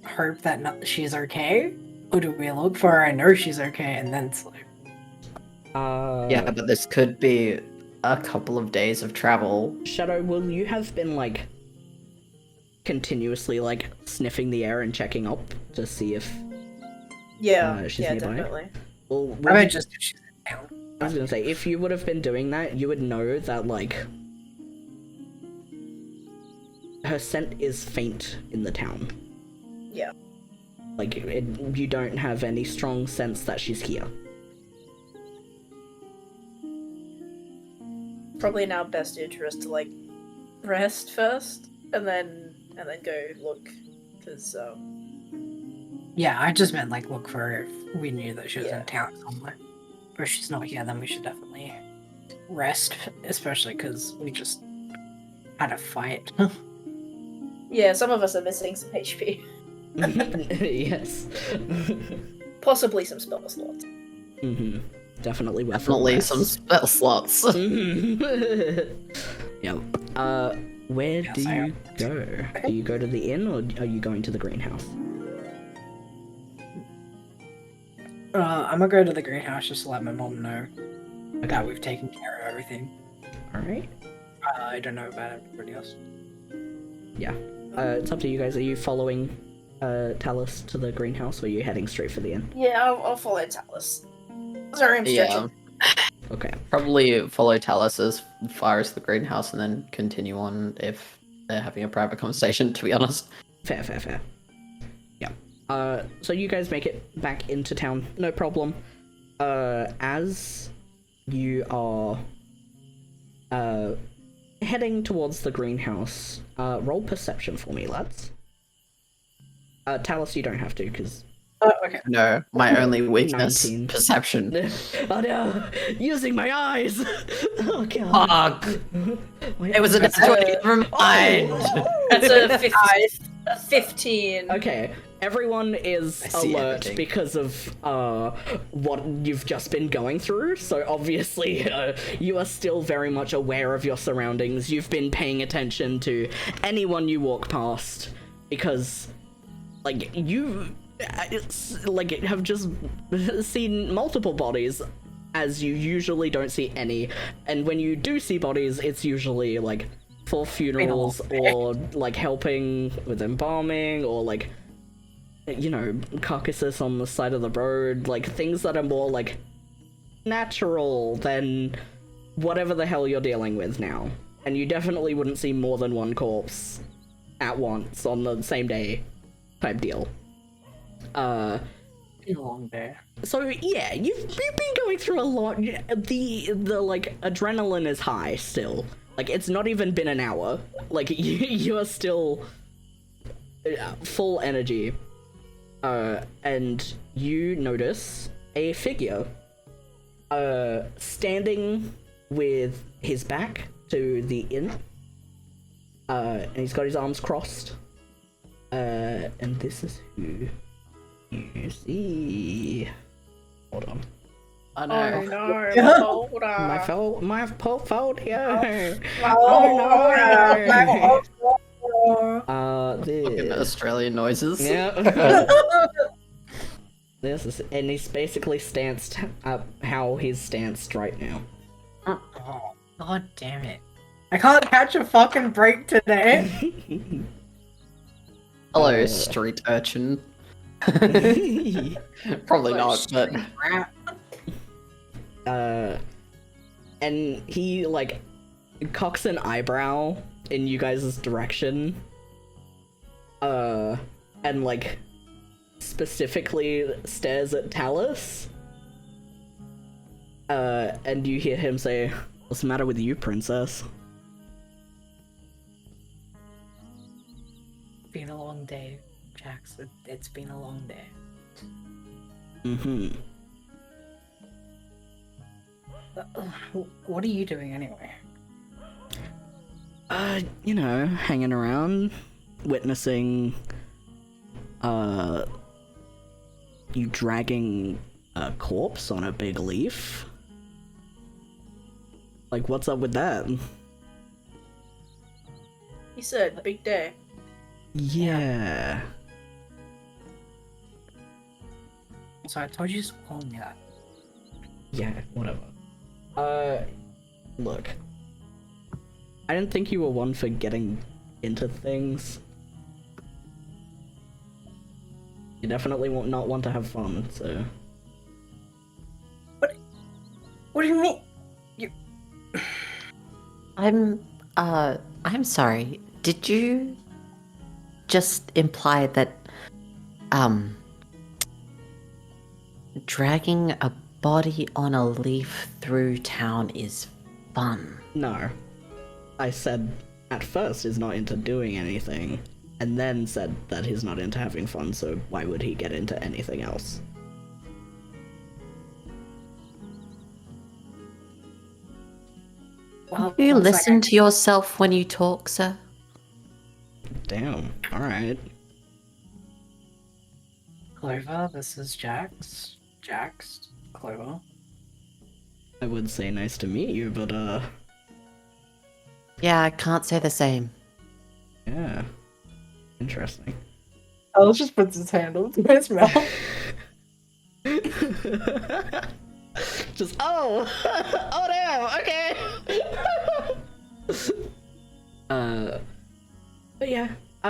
hope that she's okay? Or do we look for her and know she's okay and then sleep? Yeah, but this could be a couple of days of travel. Shadow, will you have been like continuously like sniffing the air and checking up to see if Yeah, she's yeah, nearby? definitely. Well, I mean, just if she's in town. I was gonna say, if you would have been doing that, you would know that like her scent is faint in the town. Yeah. Like you don't have any strong sense that she's here. Probably in our best interest to like rest first and then go look, because Yeah, I just meant like look for her if we knew that she was Yeah. in town somewhere. But if she's not here, then we should definitely rest, especially because we just had a fight. yeah, some of us are missing some HP, Yes. possibly some spell slots. Definitely worth Definitely rest. some spell slots. Yeah. Where Yes, do I you am. go? Do you go to the inn, or are you going to the greenhouse? I'm gonna go to the greenhouse just to let my mom know that we've taken care of everything. Alright. I don't know about everybody else. Yeah. It's up to you guys. Are you following Talus to the greenhouse, or are you heading straight for the inn? Yeah, I'll follow Talus. Sorry, I'm stretching. Okay. Probably follow Talus as far as the greenhouse and then continue on if they're having a private conversation, to be honest. Fair. Yeah. So you guys make it back into town, no problem. As you are heading towards the greenhouse, roll perception for me, lads. Talus, you don't have to, because... Oh, okay. No, my only weakness, 19. perception. Oh no! Using my eyes! Oh god. Fuck! Wait, It was a natural. Never mind. That's a 15. Okay, everyone is I see alert everything. because of what you've just been going through, so obviously you are still very much aware of your surroundings. You've been paying attention to anyone you walk past, because, like, have just seen multiple bodies, as you usually don't see any, and when you do see bodies, it's usually, like, for funerals, or, like, helping with embalming, or, like, you know, carcasses on the side of the road, like, things that are more, like, natural than whatever the hell you're dealing with now. And you definitely wouldn't see more than one corpse at once on the same day type deal. Been a long day. So yeah, you've been going through a lot. The like adrenaline is high still. Like, it's not even been an hour. Like, you are still full energy. And you notice a figure standing with his back to the inn. And he's got his arms crossed. And this is who you see. Hold on. Oh Oh no. no, hold on. My portfolio. Oh, Fucking Australian noises. Yeah. This is, and he's basically stanced up how he's stanced right now. Oh, god damn it. I can't catch a fucking break today. Hello, street urchin. Probably not, but and he like cocks an eyebrow in you guys' direction. And like specifically stares at Talus. And you hear him say, "What's the matter with you, princess?" Been a long day, Jax. It's been a long day. Mm-hmm. What are you doing anyway? You know, hanging around, witnessing, you dragging a corpse on a big leaf. Like, what's up with that? He said, big day. Yeah. So I told you to call me that. Yeah, whatever. Look. I didn't think you were one for getting into things. You definitely not want to have fun, so... What do you mean? I'm sorry. Did you just imply that dragging a body on a leaf through town is fun? No. I said at first he's not into doing anything, and then said that he's not into having fun, so why would he get into anything else? Well, Do you one listen second. to yourself when you talk, sir? Damn, alright. Clover, this is Jax. Jax, Clover. I would say nice to meet you, but Yeah, I can't say the same. yeah. Interesting. Alice just puts his hand up to his mouth. Just, oh! Oh damn, okay! But yeah,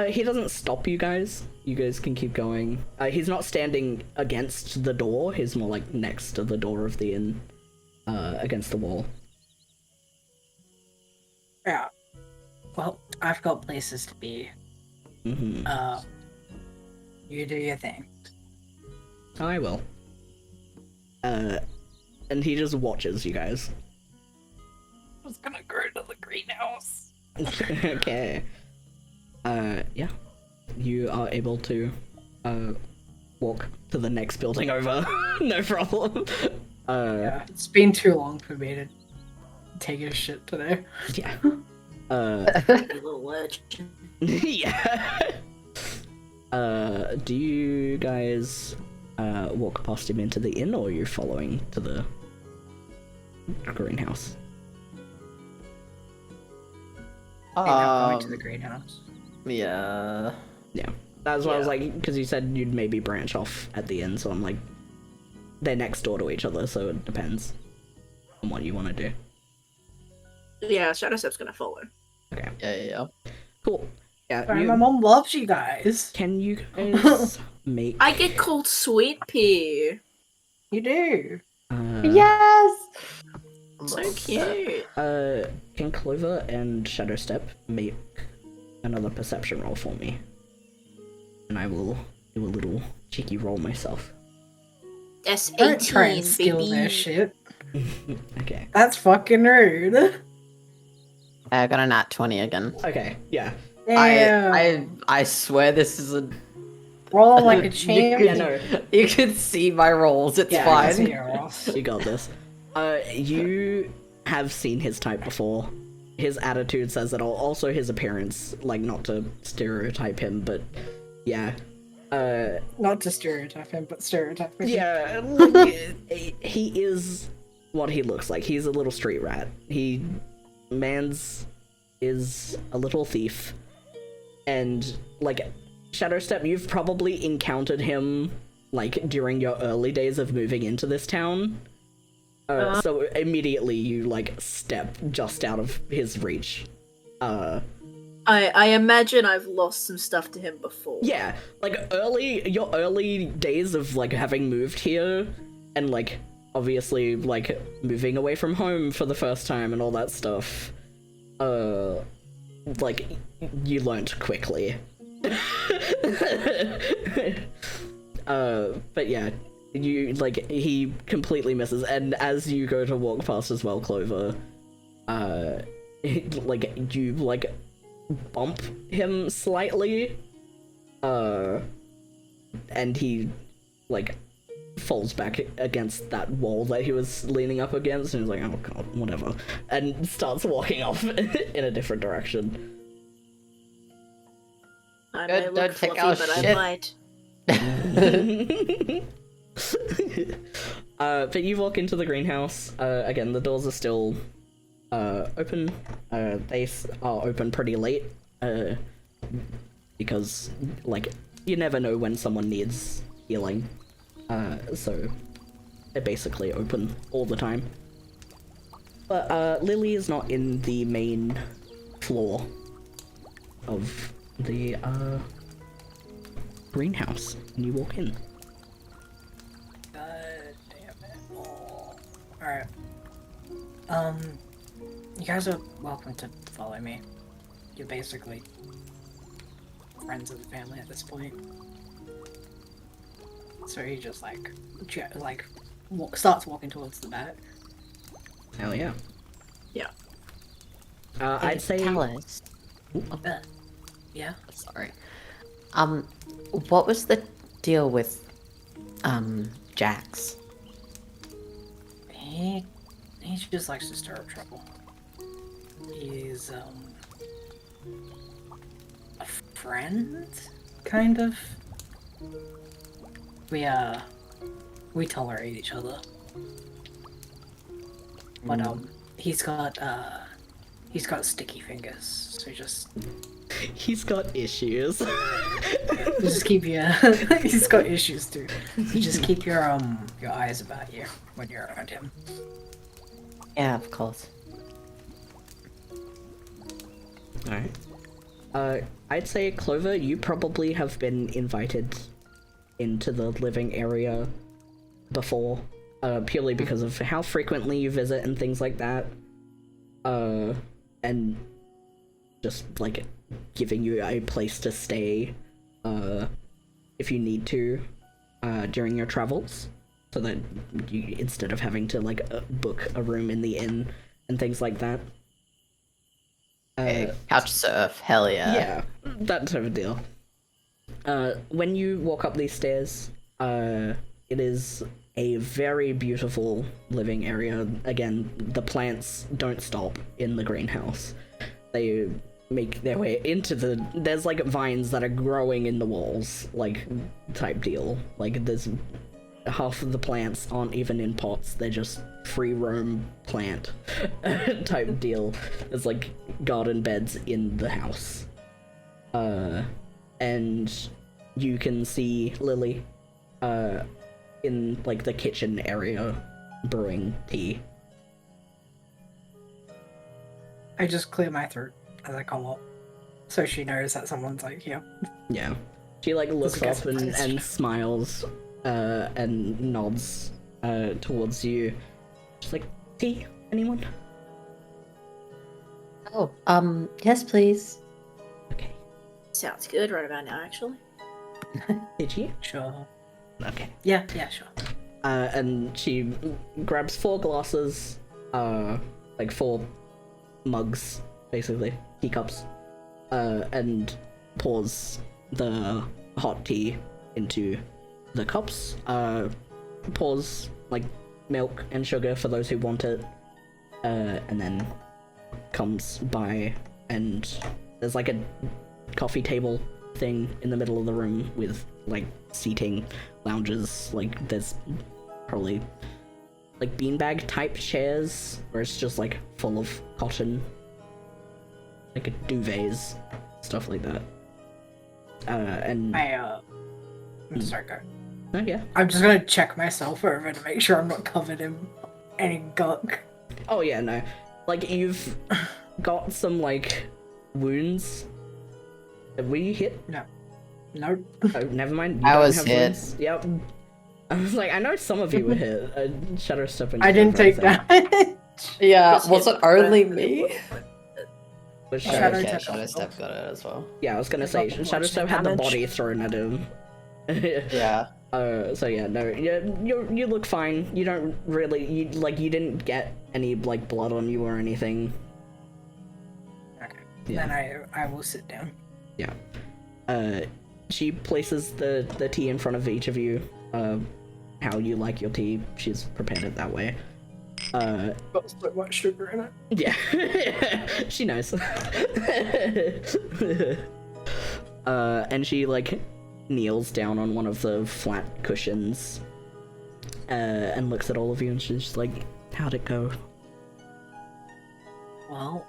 He doesn't stop you guys. You guys can keep going. He's not standing against the door. He's more like next to the door of the inn, against the wall. Yeah. Well, I've got places to be. Mm-hmm. You do your thing. I will. And he just watches you guys. I was gonna go to the greenhouse. Okay. Yeah. You are able to, walk to the next building over. No problem. Yeah, it's been too long for me to take a shit today. Yeah. Little legend. Yeah. Do you guys, walk past him into the inn, or are you following to the greenhouse? I think I'm going to the greenhouse. Yeah. Yeah. That's what I was Yeah. like, because you said you'd maybe branch off at the end, so I'm like, they're next door to each other, so it depends on what you want to do. Yeah, Shadowstep's gonna follow. Okay. Yeah. Cool. Yeah. Sorry, my mom loves you guys. Can you guys make? I get called Sweet Pea. You do. Yes! So cute. Can Clover and Shadowstep make another perception roll for me? And I will do a little cheeky roll myself. That's Don't try and 18, steal baby. their shit. Okay. That's fucking rude. I got a nat 20 again. Okay. Yeah. I swear this is a. Roll like a You champ. could, you could see my rolls. It's Yeah, I see fine. your rolls. You got this. You have seen his type before. His attitude says it all. Also, his appearance. Like, not to stereotype him, but yeah. Not to stereotype him, but stereotype him. Yeah, like, he is what he looks like. He's a little street rat. Mans is a little thief. And, like, Shadowstep, you've probably encountered him, like, during your early days of moving into this town. So immediately you, like, step just out of his reach. I imagine I've lost some stuff to him before. Yeah, like, your early days of, like, having moved here, and, like, obviously, like, moving away from home for the first time and all that stuff, like, you learnt quickly. But yeah, you, like, he completely misses, and as you go to walk past as well, Clover, like, you, like, bump him slightly, and he, like, falls back against that wall that he was leaning up against, and he's like, oh god, whatever, and starts walking off in a different direction. I may Don't look take fluffy, our but shit. I might. But you walk into the greenhouse. Again, the doors are still open. They are open pretty late. Because, like, you never know when someone needs healing. So they're basically open all the time. But Lily is not in the main floor of the greenhouse when you walk in. God damn it. Oh. Alright. You guys are welcome to follow me. You're basically friends of the family at this point. So he just starts walking towards the back. Hell yeah. Yeah. I'd say. Tell us. Yeah. Sorry. What was the deal with, Jax? He just likes to stir up trouble. He's a friend, kind of. We tolerate each other. But he's got sticky fingers, so just He's got issues. just keep your he's got issues too. So just keep your eyes about you when you're around him. Yeah, of course. Alright. I'd say, Clover, you probably have been invited into the living area before, purely because of how frequently you visit and things like that. And just, like, giving you a place to stay, if you need to, during your travels. So that you, instead of having to, like, book a room in the inn and things like that. Couch surf, hell yeah. Yeah, that type of deal. When you walk up these stairs, it is a very beautiful living area. Again, the plants don't stop in the greenhouse. They make their way into the... There's, like, vines that are growing in the walls, like, type deal. Like, there's... Half of the plants aren't even in pots, they're just free roam plant type deal. There's like garden beds in the house. And you can see Lily in like the kitchen area brewing tea. I just clear my throat as I come up, so she knows that someone's like here. Yeah. She like looks Just up gets and pissed. smiles and nods towards you. She's like, tea, anyone? Oh, yes, please. Okay. Sounds good right about now, actually. Did you? Sure. Okay. Yeah, sure. And she grabs 4 glasses, like 4 mugs, basically, teacups, and pours the hot tea into the cups, pours, like, milk and sugar for those who want it, and then comes by, and there's, like, a coffee table thing in the middle of the room with, like, seating, lounges, like, there's probably, like, beanbag type chairs, where it's just, like, full of cotton, like, duvets, stuff like that. And... I'm sorry, go. Oh, yeah. I'm just gonna check myself over to make sure I'm not covered in any gunk. Oh, yeah, no. Like, you've got some, like, wounds. Were you hit? Nope. Oh, never mind. You I don't was have hit. wounds. Yep. I was like, I know some of you were hit. Shadow Step and I didn't take that. damage. Yeah, Just was hit it only the- me? Was Shadow Shadow... Step. Shadow Step got it as well. Yeah, I was gonna say, Not Shadow much Step had the damage. body thrown at him. Yeah. So yeah, no, you look fine. You don't really, you didn't get any, like, blood on you or anything. Okay. Yeah. Then I will sit down. Yeah. She places the tea in front of each of you. How you like your tea. She's prepared it that way. Got so much sugar in it. Yeah. She knows. And she, like, kneels down on one of the flat cushions, and looks at all of you, and she's just like, how'd it go? Well,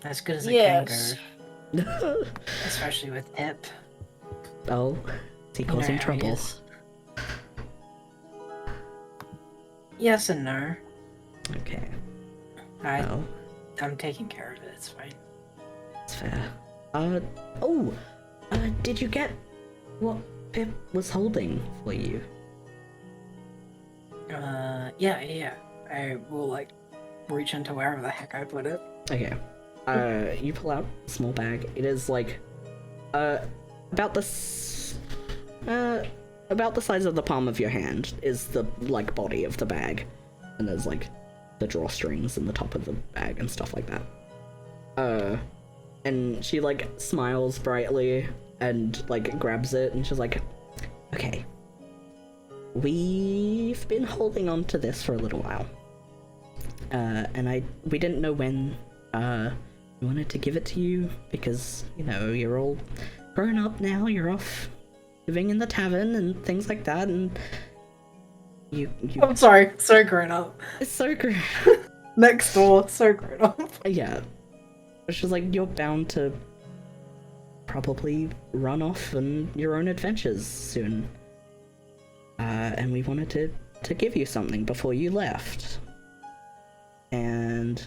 as good as it Yes. can go, especially with Pip. Oh, is he You know causing how he trouble? is. Yes and no. Okay. I Well, I'm taking care of it. It's fine. that's fair. Did you get what Pip was holding for you? Yeah. I will like reach into wherever the heck I put it. Okay. You pull out a small bag. It is like, about the size of the palm of your hand is the, like, body of the bag. And there's, like, the drawstrings in the top of the bag and stuff like that. And she, like, smiles brightly and, like, grabs it, and she's like, okay. We've been holding on to this for a little while. And we didn't know when, we wanted to give it to you, because, you know, you're all grown up now, you're off living in the tavern and things like that, and you I'm sorry. So grown up. it's so great. Next door. So grown up. Yeah. It's just like, you're bound to probably run off on your own adventures soon. And we wanted to give you something before you left. And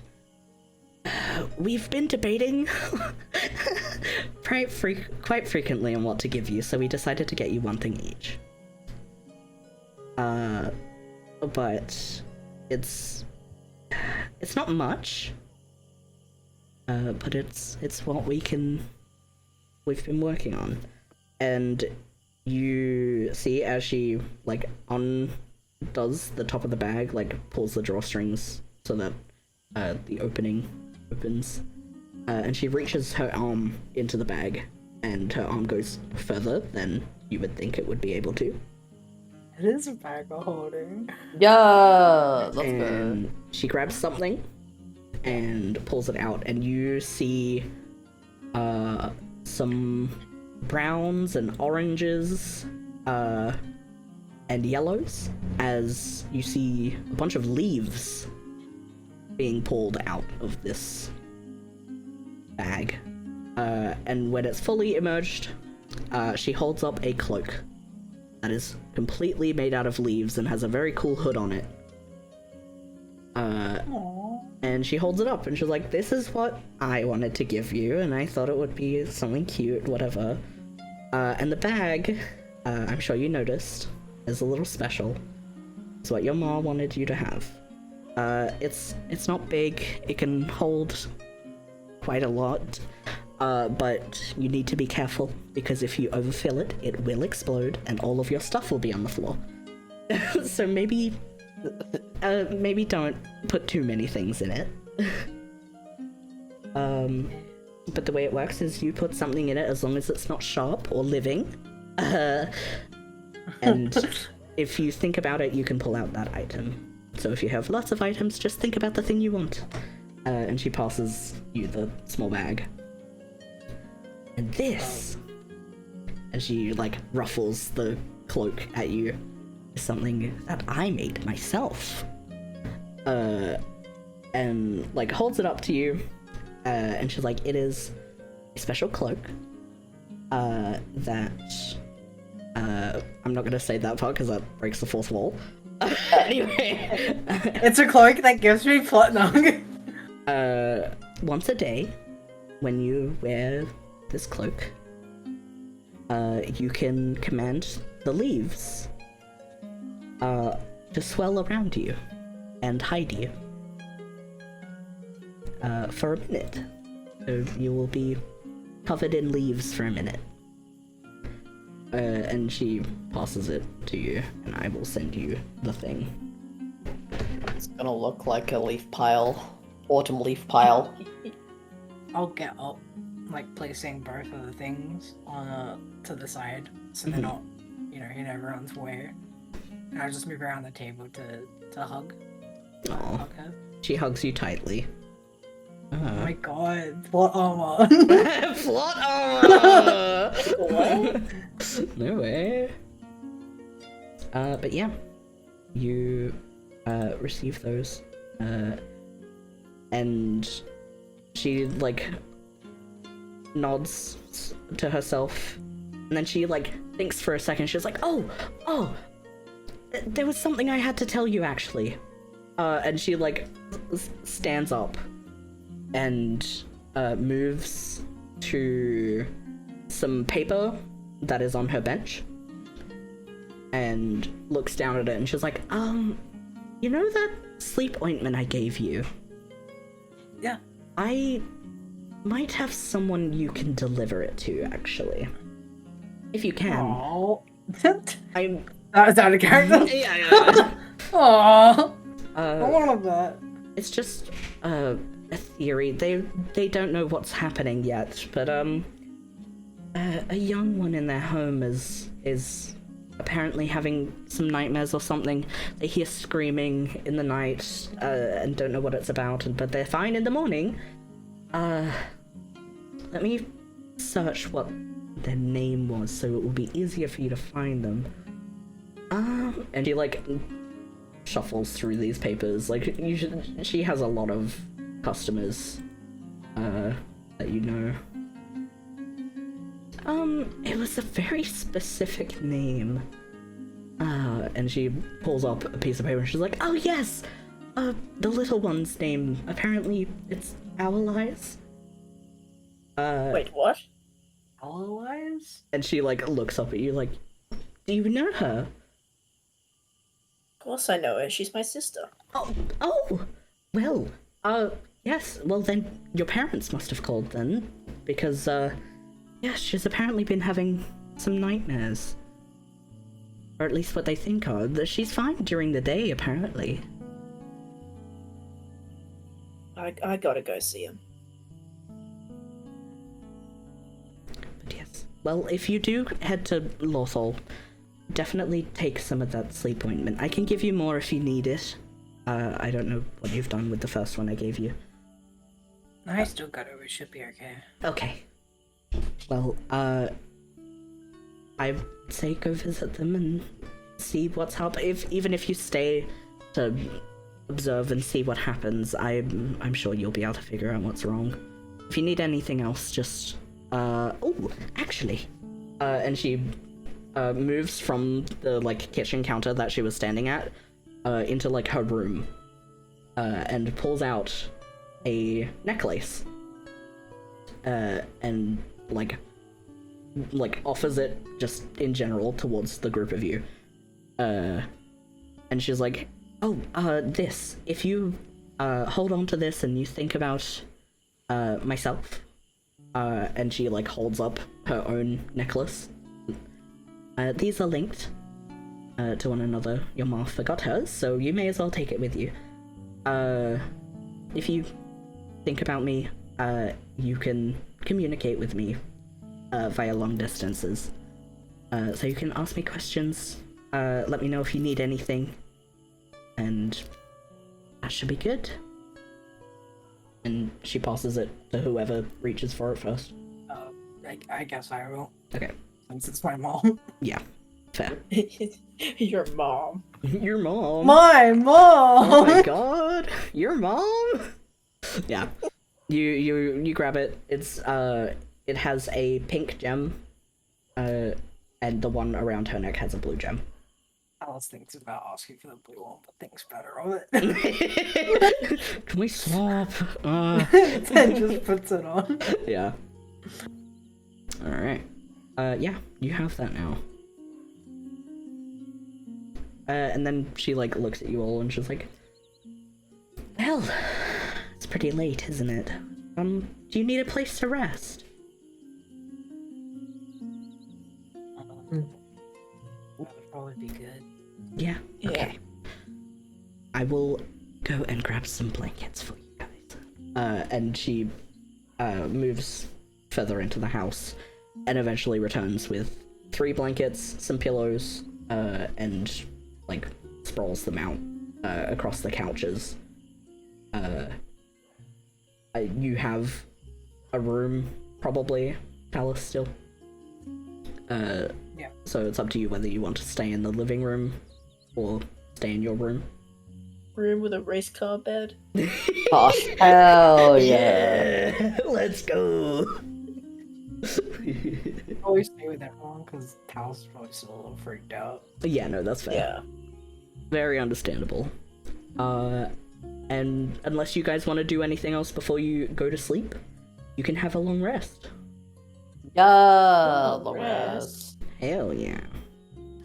we've been debating quite frequently on what to give you, so we decided to get you one thing each. But it's not much. But it's what we've been working on. And you see as she like undoes the top of the bag, like pulls the drawstrings so that the opening opens, and she reaches her arm into the bag, and her arm goes further than you would think it would be able to. It is a bag of holding. Yeah, that's And good. she grabs something and pulls it out, and you see some browns and oranges and yellows, as you see a bunch of leaves being pulled out of this bag. And when it's fully emerged, she holds up a cloak that is completely made out of leaves and has a very cool hood on it. And she holds it up and she's like, this is what I wanted to give you, and I thought it would be something cute, whatever. And the bag, I'm sure you noticed, is a little special. It's what your mom wanted you to have. It's not big, it can hold quite a lot, but you need to be careful, because if you overfill it, it will explode and all of your stuff will be on the floor. So maybe don't put too many things in it. But the way it works is you put something in it as long as it's not sharp or living. And if you think about it, you can pull out that item. So if you have lots of items, just think about the thing you want. And she passes you the small bag. And this, as she like ruffles the cloak at you, is something that I made myself. And like holds it up to you, and she's like, it is a special cloak that I'm not gonna say that part because that breaks the fourth wall. Anyway, It's a cloak that gives me plot. once a day, when you wear this cloak, you can command the leaves to swell around you and hide you for a minute. So you will be covered in leaves for a minute. And she passes it to you, and I will send you the thing. It's gonna look like a leaf pile. Autumn leaf pile. I'll get up, like placing both of the things to the side, so they're not, in everyone's way. And I'll just move around the table to hug. Aw. Hug her. She hugs you tightly. Oh my god, what armor? Plot armor! What? No way. But yeah, you receive those, and she like nods to herself, and then she like thinks for a second. She's like, "Oh, there was something I had to tell you actually," and she like stands up and moves to some paper that is on her bench and looks down at it, and she's like, you know that sleep ointment I gave you? Yeah. I might have someone you can deliver it to, actually. If you can. Oh. I'm... That was out of character. yeah. Aww. I wanted that. It's just, a theory. They don't know what's happening yet, but, a young one in their home is apparently having some nightmares or something. They hear screaming in the night, and don't know what it's about, but they're fine in the morning. Let me search what their name was so it will be easier for you to find them. And she like shuffles through these papers. Like she has a lot of customers that you know. It was a very specific name. And she pulls up a piece of paper and she's like, oh yes! The little one's name. Apparently it's Owl Eyes. Wait, what? Owl Eyes? And she, like, looks up at you like, do you know her? Of course I know her. She's my sister. Oh, well, yes, well then, your parents must have called then, because, yeah, she's apparently been having some nightmares. Or at least what they think are. She's fine during the day, apparently. I gotta go see him. But yes. Well, if you do head to Lothal, definitely take some of that sleep ointment. I can give you more if you need it. I don't know what you've done with the first one I gave you. I still got it. It should be okay. Okay. Well, I'd say go visit them and see what's up. Even if you stay to observe and see what happens, I'm sure you'll be able to figure out what's wrong. If you need anything else, just oh, actually, and she moves from the like kitchen counter that she was standing at into like her room, and pulls out a necklace, and like offers it just in general towards the group of you, and she's like, oh, this, if you hold on to this and you think about myself, and she like holds up her own necklace. These are linked to one another. Your mom forgot hers, so you may as well take it with you. If you think about me, you can communicate with me via long distances. So you can ask me questions, let me know if you need anything, and that should be good. And she passes it to whoever reaches for it first. I guess I will. Okay. Since it's my mom. Yeah, fair. Your mom. Your mom. My mom! Oh my god, your mom? Yeah. You grab it. It's it has a pink gem, and the one around her neck has a blue gem. Alice thinks about asking for the blue one, but thinks better of it. Can we swap? Then just puts it on. Yeah. Alright. Yeah, you have that now. And then she like looks at you all and she's like, well, it's pretty late, isn't it? Do you need a place to rest? That would probably be good. Yeah? Yeah. Okay. I will go and grab some blankets for you guys. And she moves further into the house and eventually returns with 3 blankets, some pillows, and like sprawls them out across the couches. You have a room, probably, Palace still. Yeah. So it's up to you whether you want to stay in the living room or stay in your room. Room with a race car bed. Oh, hell yeah. Yeah, let's go. Always stay with everyone because Tal's probably still a little freaked out. Yeah, no, that's fair. Yeah. Very understandable. And unless you guys want to do anything else before you go to sleep, you can have a long rest. Yeah, Long rest. Hell yeah.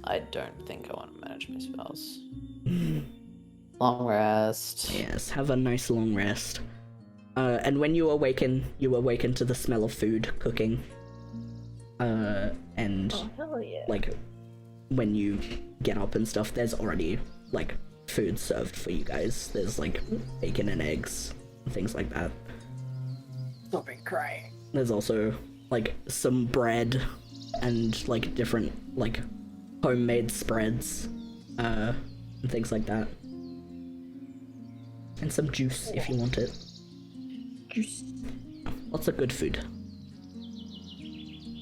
I don't think I want to manage my spells. Long rest. Yes, have a nice long rest. And when you awaken to the smell of food cooking. And Oh, hell yeah. like when you get up and stuff, there's already like food served for you guys. There's like bacon and eggs and things like that. Stop been crying. There's also like some bread and like different like homemade spreads and things like that. And some juice if you want it. Juice. Lots of good food.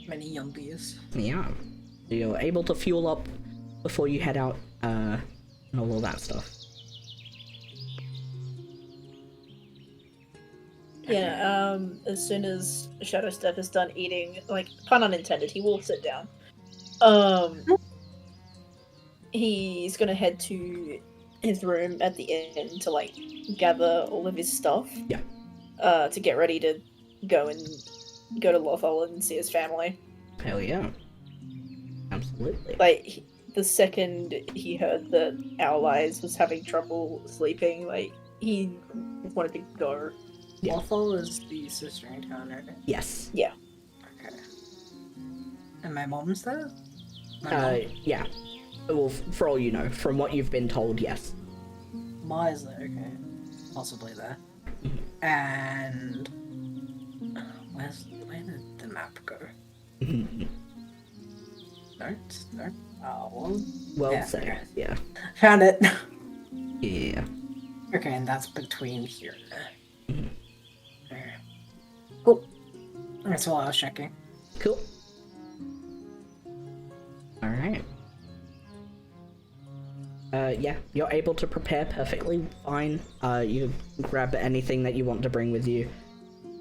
Many yumbies. Yeah. You're able to fuel up before you head out and all of that stuff. Yeah, as soon as Shadow Step is done eating, like, pun unintended, he will sit down. He's gonna head to his room at the inn to, like, gather all of his stuff. Yeah. to get ready to go to Lothal and see his family. Hell yeah. Absolutely. Like, the second he heard that Owl Eyes was having trouble sleeping, like, he wanted to go. Yeah. Lothal is the sister in town, right? Yes. Yeah. Okay. And my mom's there? Yeah. Well, for all you know, from what you've been told, yes. Ma is there, okay. Possibly there. And where did the map go? Notes? No? Well Yeah, said. okay. Yeah. Found it! Yeah. Okay, and that's between here and there. Mhm. Okay. Cool. That's all I was checking. Cool. Alright. Yeah, you're able to prepare perfectly fine. You grab anything that you want to bring with you.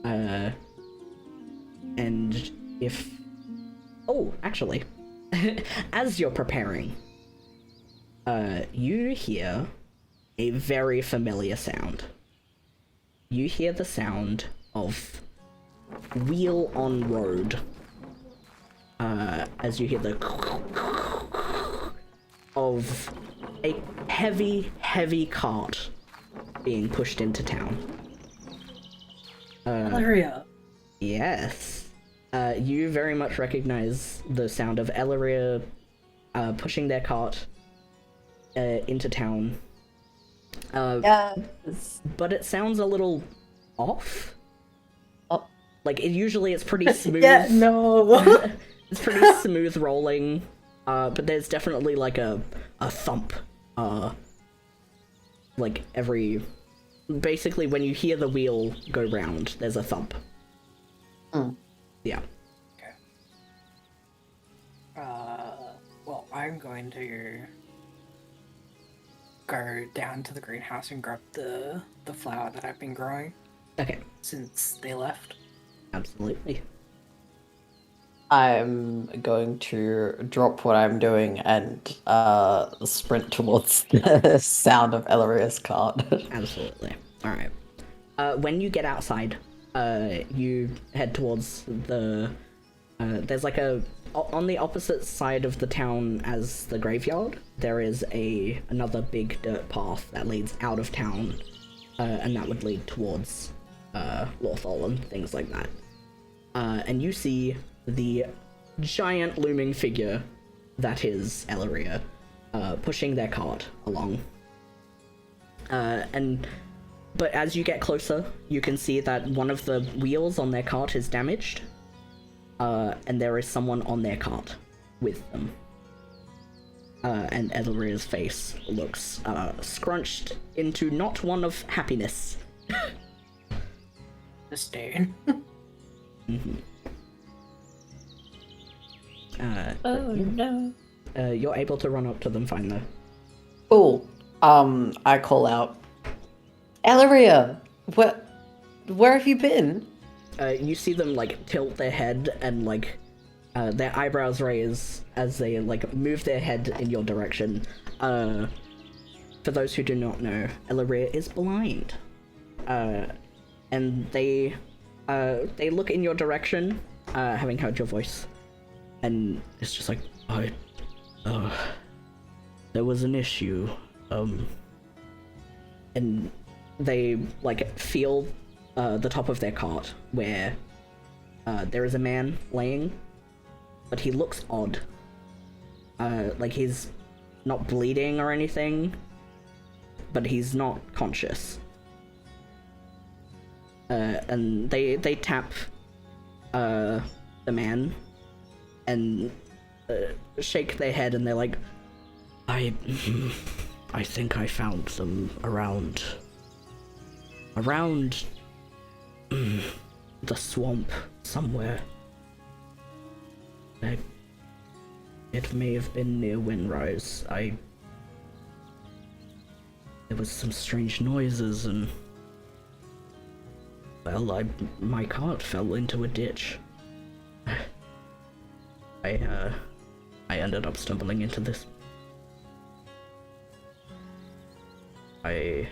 And if... Oh, actually. As you're preparing, you hear a very familiar sound. You hear the sound of wheel on road. As you hear the of a heavy cart being pushed into town. Valeria! Yes. You very much recognize the sound of Elaria pushing their cart into town. But it sounds a little off. Oh. Like, usually it's pretty smooth. Yeah, no! It's pretty smooth rolling, but there's definitely like a thump. Like basically when you hear the wheel go round, there's a thump. Yeah. Okay. Well, I'm going to go down to the greenhouse and grab the flower that I've been growing Okay. since they left. Absolutely. I'm going to drop what I'm doing and sprint towards the sound of Elaria's cart. Absolutely. Alright. When you get outside, you head towards the... there's like on the opposite side of the town as the graveyard, there is another big dirt path that leads out of town, and that would lead towards Lothal and things like that. And you see the giant looming figure that is Elaria, pushing their cart along. But as you get closer, you can see that one of the wheels on their cart is damaged, and there is someone on their cart with them. And Elaria's face looks scrunched into not one of happiness. Disdain. Mm-hmm. Oh no. You're able to run up to them fine though. Cool. I call out, Elaria, where have you been? You see them like tilt their head and like their eyebrows raise as they like move their head in your direction. For those who do not know, Elaria is blind. And they look in your direction, having heard your voice, and it's just like, there was an issue, and they like feel the top of their cart where there is a man laying, but he looks odd. Like he's not bleeding or anything, but he's not conscious. And they tap the man and shake their head, and they're like, I think I found them around the swamp somewhere. It may have been near Windrise. There was some strange noises and, well, my cart fell into a ditch. I ended up stumbling into this. I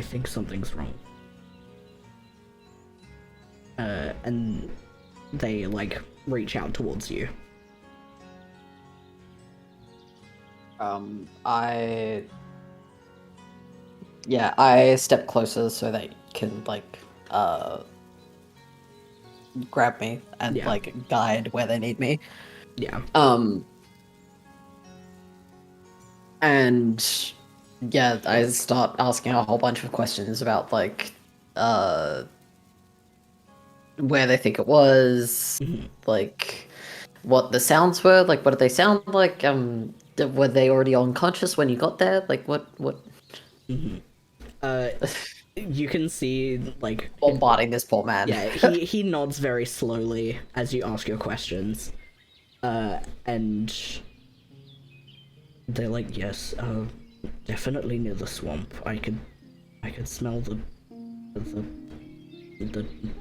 think something's wrong. and they like reach out towards you. I step closer so they can like grab me and Yeah. like guide where they need me. Yeah. And yeah, I start asking a whole bunch of questions about like where they think it was, like what the sounds were, like what did they sound like? Were they already unconscious when you got there? Like what? You can see like Bombarding this poor man. yeah, he nods very slowly as you ask your questions, and they're like, yes, definitely near the swamp. I could smell the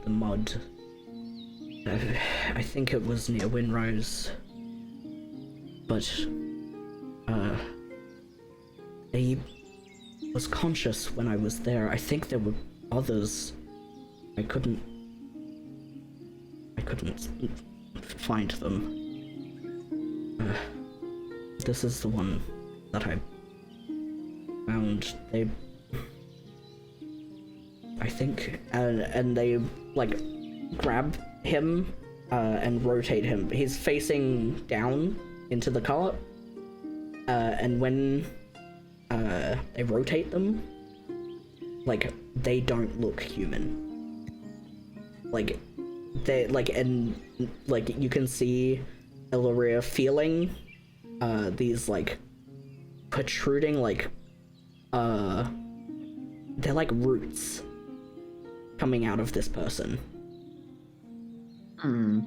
mud. I think it was near Windrose, but he was conscious when I was there. I think there were others. I couldn't find them. This is the one that I found. I think, and they like grab him and rotate him. He's facing down into the cart, and when they rotate them, like they don't look human. Like they and like you can see Illyria feeling these like protruding like they're like roots coming out of this person. And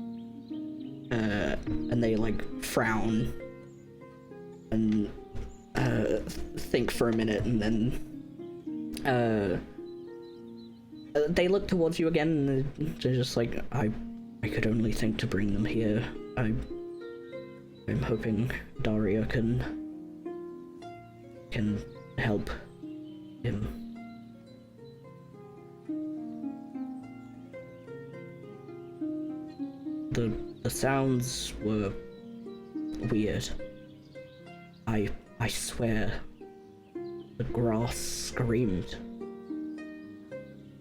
they like frown and think for a minute, and then they look towards you again, and they're just like, I could only think to bring them here. I'm hoping Daria can help him. The sounds were weird. I swear the grass screamed.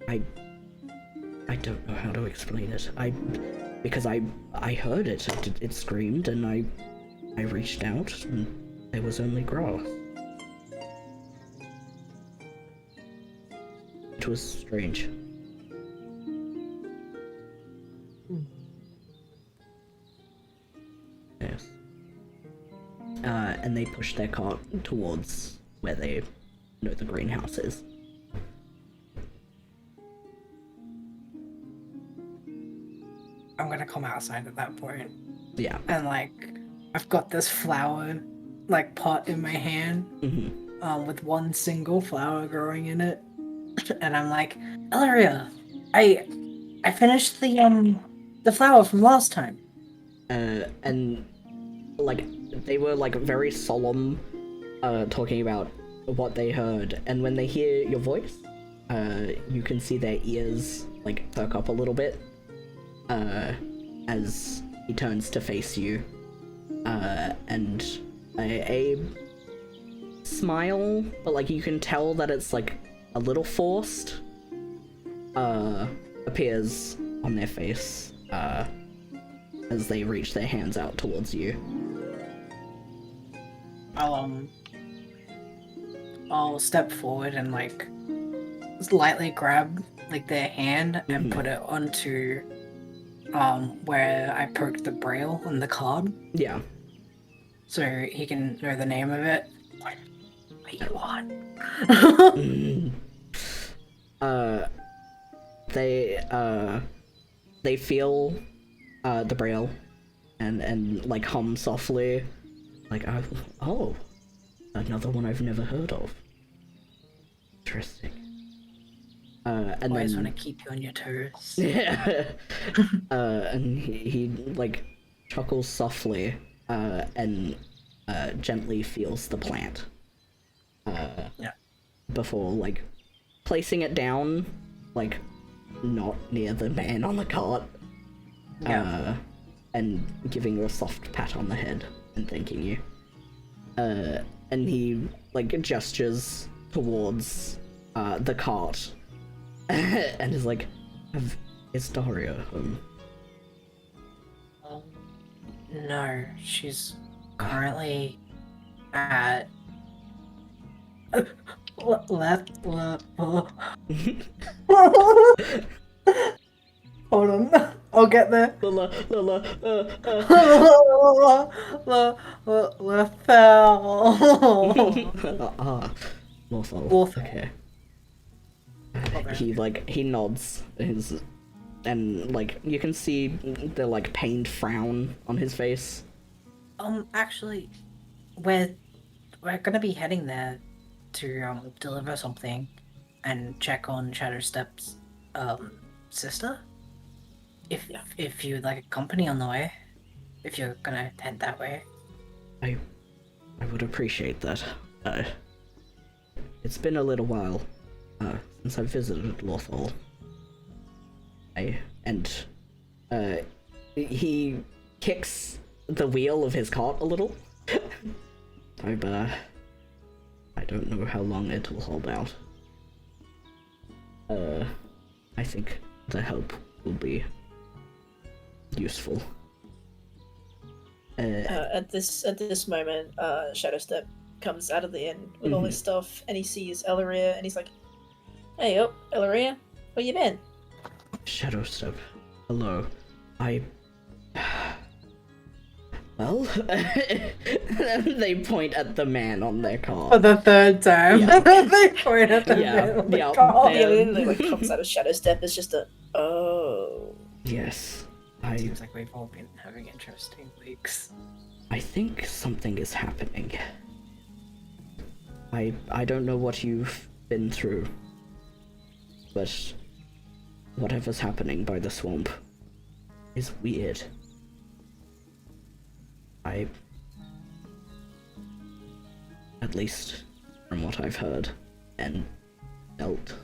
I don't know how to explain it. Because I heard it. It screamed, and I reached out, and there was only grass. It was strange. Yes. And they push their cart towards where they know the greenhouse is. I'm gonna come outside at that point. Yeah. And like, I've got this flower, like pot in my hand, with one single flower growing in it, and I'm like, Illyria, I finished the flower from last time. And like they were like very solemn, talking about what they heard, and when they hear your voice, you can see their ears like perk up a little bit, as he turns to face you, and a smile, but like you can tell that it's like a little forced, appears on their face, as they reach their hands out towards you. I'll step forward and like lightly grab like their hand and put it onto where I poked the braille on the card. Yeah. So he can know the name of it. What do you want? They feel the braille and like hum softly, like, oh, another one I've never heard of. Interesting. And Always then want to keep you on your toes. yeah. And he like chuckles softly, and gently feels the plant. Yeah. Before like placing it down, like not near the man on the cart. Yeah. And giving you a soft pat on the head and thanking you. And he like gestures towards the cart and is like, is Daria home? No, she's currently at left. Hold on, I'll get there. Left Lawful. Okay. He nods and like you can see the like pained frown on his face. Actually, we're gonna be heading there to deliver something and check on Shadowstep's sister. If you'd like a company on the way, if you're gonna head that way. I would appreciate that. It's been a little while since I visited Lothal. He kicks the wheel of his cart a little. I don't know how long it will hold out. I think the help will be useful. At this moment, Shadowstep comes out of the inn with all his stuff, and he sees Elaria, and he's like, "Hey up, Elaria, where you been?" Shadowstep, hello. Well, they point at the man on their car. For the third time. Yeah. They point at the man on the car. Yeah, literally, like comes out of Shadowstep is just a oh. Yes, Seems like we've all been having interesting weeks. I think something is happening. I don't know what you've been through, but whatever's happening by the swamp is weird. At least from what I've heard and felt,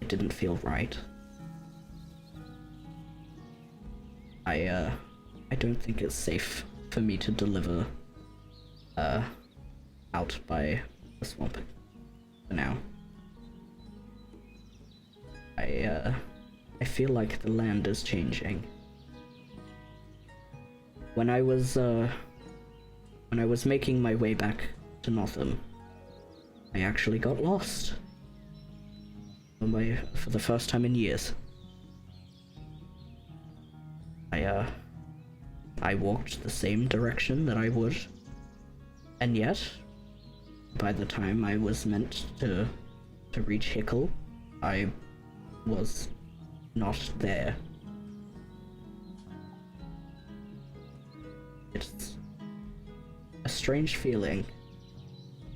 it didn't feel right. I don't think it's safe for me to deliver out by the swamp for now. I feel like the land is changing. When I was making my way back to Northam, I actually got lost. For the first time in years. I walked the same direction that I would, and yet, by the time I was meant to reach Hickle, I was not there. It's a strange feeling,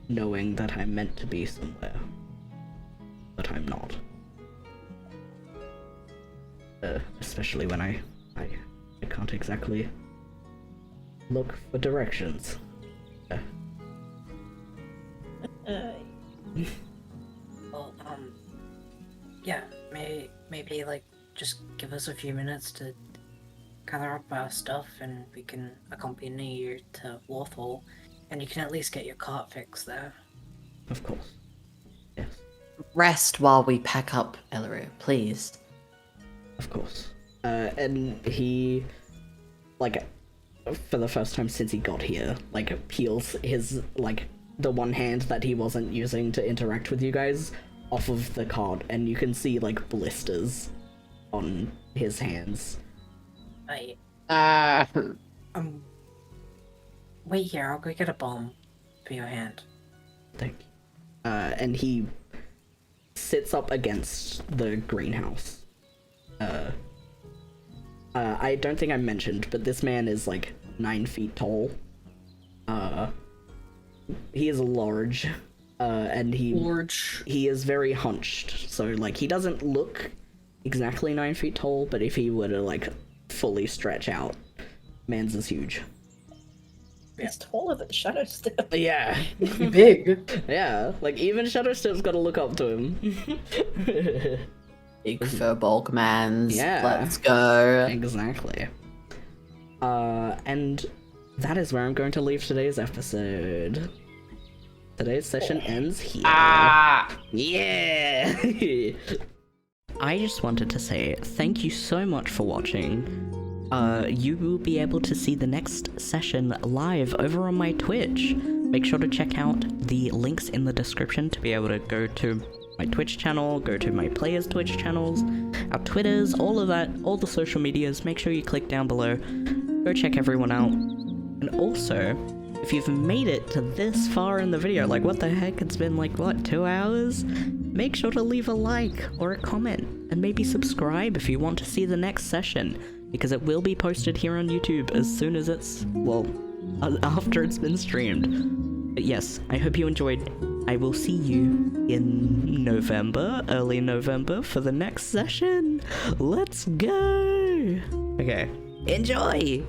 knowing that I'm meant to be somewhere, but I'm not. Especially when I can't exactly look for directions. Well, yeah, maybe like just give us a few minutes to gather up our stuff and we can accompany you to Lothal, and you can at least get your cart fixed there. Of course. Yes. Rest while we pack up, Elaria, please. Of course. And he, like, for the first time since he got here, like, peels his, like, the one hand that he wasn't using to interact with you guys off of the cart, and you can see, like, blisters on his hands. Wait here, I'll go get a balm for your hand. Thank you. And he sits up against the greenhouse. I don't think I mentioned, but this man is like 9 feet tall. He is large, and he is very hunched. So like he doesn't look exactly 9 feet tall, but if he were to like fully stretch out, man's is huge. It's taller than Shadowstep. Yeah. Big. Yeah, like even Shadowstep's gotta look up to him. Big fur Bogmans. Yeah. Let's go. Exactly. And that is where I'm going to leave today's episode. Today's session ends here. Yeah! I just wanted to say thank you so much for watching. You will be able to see the next session live over on my Twitch. Make sure to check out the links in the description to be able to go to my Twitch channel, go to my players' Twitch channels, our Twitters, all of that, all the social medias. Make sure you click down below. Go check everyone out. And also, if you've made it to this far in the video, like what the heck, it's been like, what, 2 hours? Make sure to leave a like or a comment, and maybe subscribe if you want to see the next session, because it will be posted here on YouTube as soon as it's, well, after it's been streamed. But yes, I hope you enjoyed. I will see you in November, early November, for the next session. Let's go! Okay, enjoy!